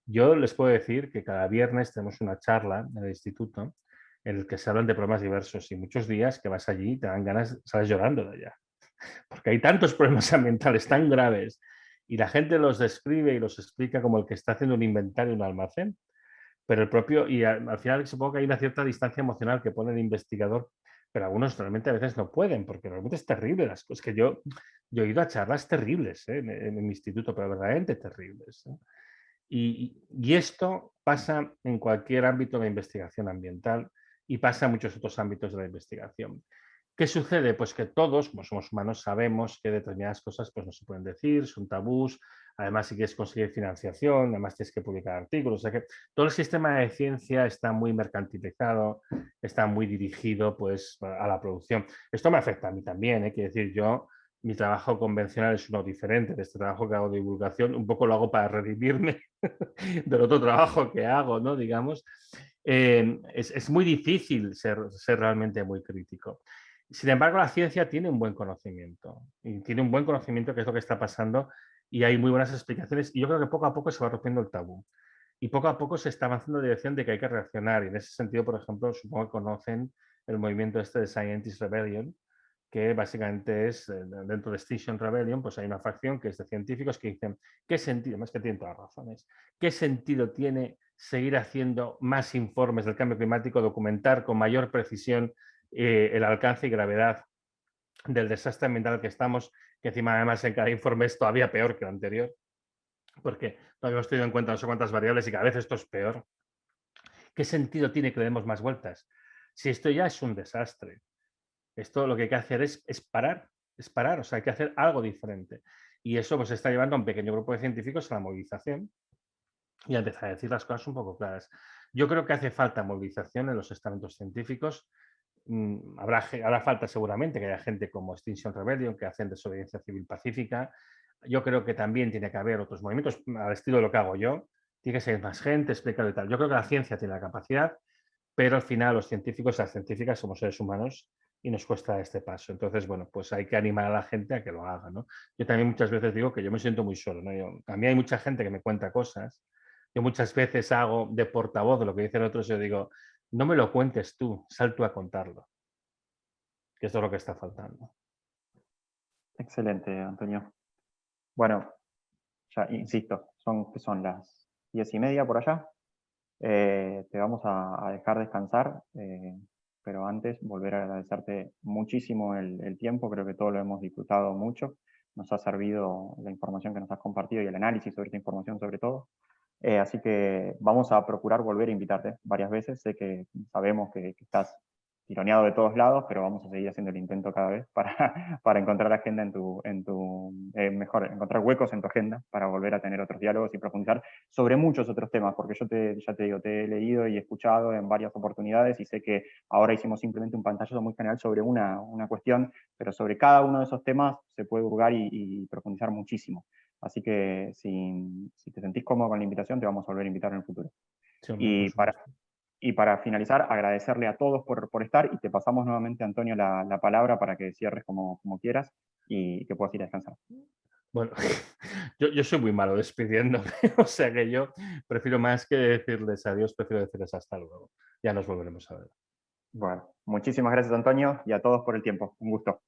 Yo les puedo decir que cada viernes tenemos una charla en el instituto en el que se hablan de problemas diversos y muchos días que vas allí y te dan ganas, sales llorando de allá. Porque hay tantos problemas ambientales tan graves y la gente los describe y los explica como el que está haciendo un inventario en un almacén. Pero el propio, y al final supongo que hay una cierta distancia emocional que pone el investigador, pero algunos realmente a veces no pueden, porque realmente es terrible las cosas. Que yo he ido a charlas terribles en mi instituto, pero verdaderamente terribles. Y esto pasa en cualquier ámbito de la investigación ambiental y pasa en muchos otros ámbitos de la investigación. ¿Qué sucede? Pues que todos, como somos humanos, sabemos que determinadas cosas pues, no se pueden decir, son tabús. Además, si quieres conseguir financiación, además tienes que publicar artículos. O sea que todo el sistema de ciencia está muy mercantilizado, está muy dirigido pues, a la producción. Esto me afecta a mí también. Quiero decir, yo, mi trabajo convencional es uno diferente de este trabajo que hago de divulgación. Un poco lo hago para redimirme del otro trabajo que hago, ¿no? Digamos. Es muy difícil ser realmente muy crítico. Sin embargo, la ciencia tiene un buen conocimiento y tiene un buen conocimiento de qué es lo que está pasando y hay muy buenas explicaciones y yo creo que poco a poco se va rompiendo el tabú y poco a poco se está avanzando en la dirección de que hay que reaccionar y en ese sentido, por ejemplo, supongo que conocen el movimiento este de Scientist Rebellion, que básicamente es dentro de Extinction Rebellion, pues hay una facción que es de científicos que dicen, ¿qué sentido? Más que tienen todas las razones. ¿Qué sentido tiene seguir haciendo más informes del cambio climático, documentar con mayor precisión el alcance y gravedad del desastre ambiental que estamos, que encima además en cada informe es todavía peor que el anterior, porque no habíamos tenido en cuenta no sé cuántas variables y cada vez esto es peor? ¿Qué sentido tiene que le demos más vueltas? Si esto ya es un desastre, esto lo que hay que hacer es parar, o sea, hay que hacer algo diferente. Y eso pues está llevando a un pequeño grupo de científicos a la movilización y a empezar a decir las cosas un poco claras. Yo creo que hace falta movilización en los estamentos científicos. Hará falta seguramente que haya gente como Extinction Rebellion que hacen desobediencia civil pacífica. Yo creo que también tiene que haber otros movimientos al estilo de lo que hago yo. Tiene que ser más gente, explicarlo y tal. Yo creo que la ciencia tiene la capacidad, pero al final los científicos y las científicas somos seres humanos y nos cuesta este paso. Entonces, bueno, pues hay que animar a la gente a que lo haga, ¿no? Yo también muchas veces digo que yo me siento muy solo, ¿no? A mí hay mucha gente que me cuenta cosas. Yo muchas veces hago de portavoz de lo que dicen otros y yo digo, no me lo cuentes tú, sal tú a contarlo. Que esto es lo que está faltando. Excelente, Antonio. Bueno, ya insisto, son las 10:30 por allá. Te vamos a dejar descansar, pero antes volver a agradecerte muchísimo el tiempo. Creo que todo lo hemos disfrutado mucho. Nos ha servido la información que nos has compartido y el análisis sobre esta información sobre todo. Así que vamos a procurar volver a invitarte varias veces. Sé que sabemos que estás tironeado de todos lados, pero vamos a seguir haciendo el intento cada vez para encontrar agenda mejor, encontrar huecos en tu agenda para volver a tener otros diálogos y profundizar sobre muchos otros temas, porque yo ya te digo, te he leído y escuchado en varias oportunidades y sé que ahora hicimos simplemente un pantallazo muy general sobre una cuestión, pero sobre cada uno de esos temas se puede hurgar y profundizar muchísimo. Así que si te sentís cómodo con la invitación, te vamos a volver a invitar en el futuro. Sí, Y Y para finalizar, agradecerle a todos por estar, y te pasamos nuevamente, Antonio, la palabra para que cierres como quieras y que puedas ir a descansar. Bueno, yo soy muy malo despidiéndome, o sea que yo prefiero más que decirles adiós, prefiero decirles hasta luego. Ya nos volveremos a ver. Bueno, muchísimas gracias, Antonio, y a todos por el tiempo. Un gusto.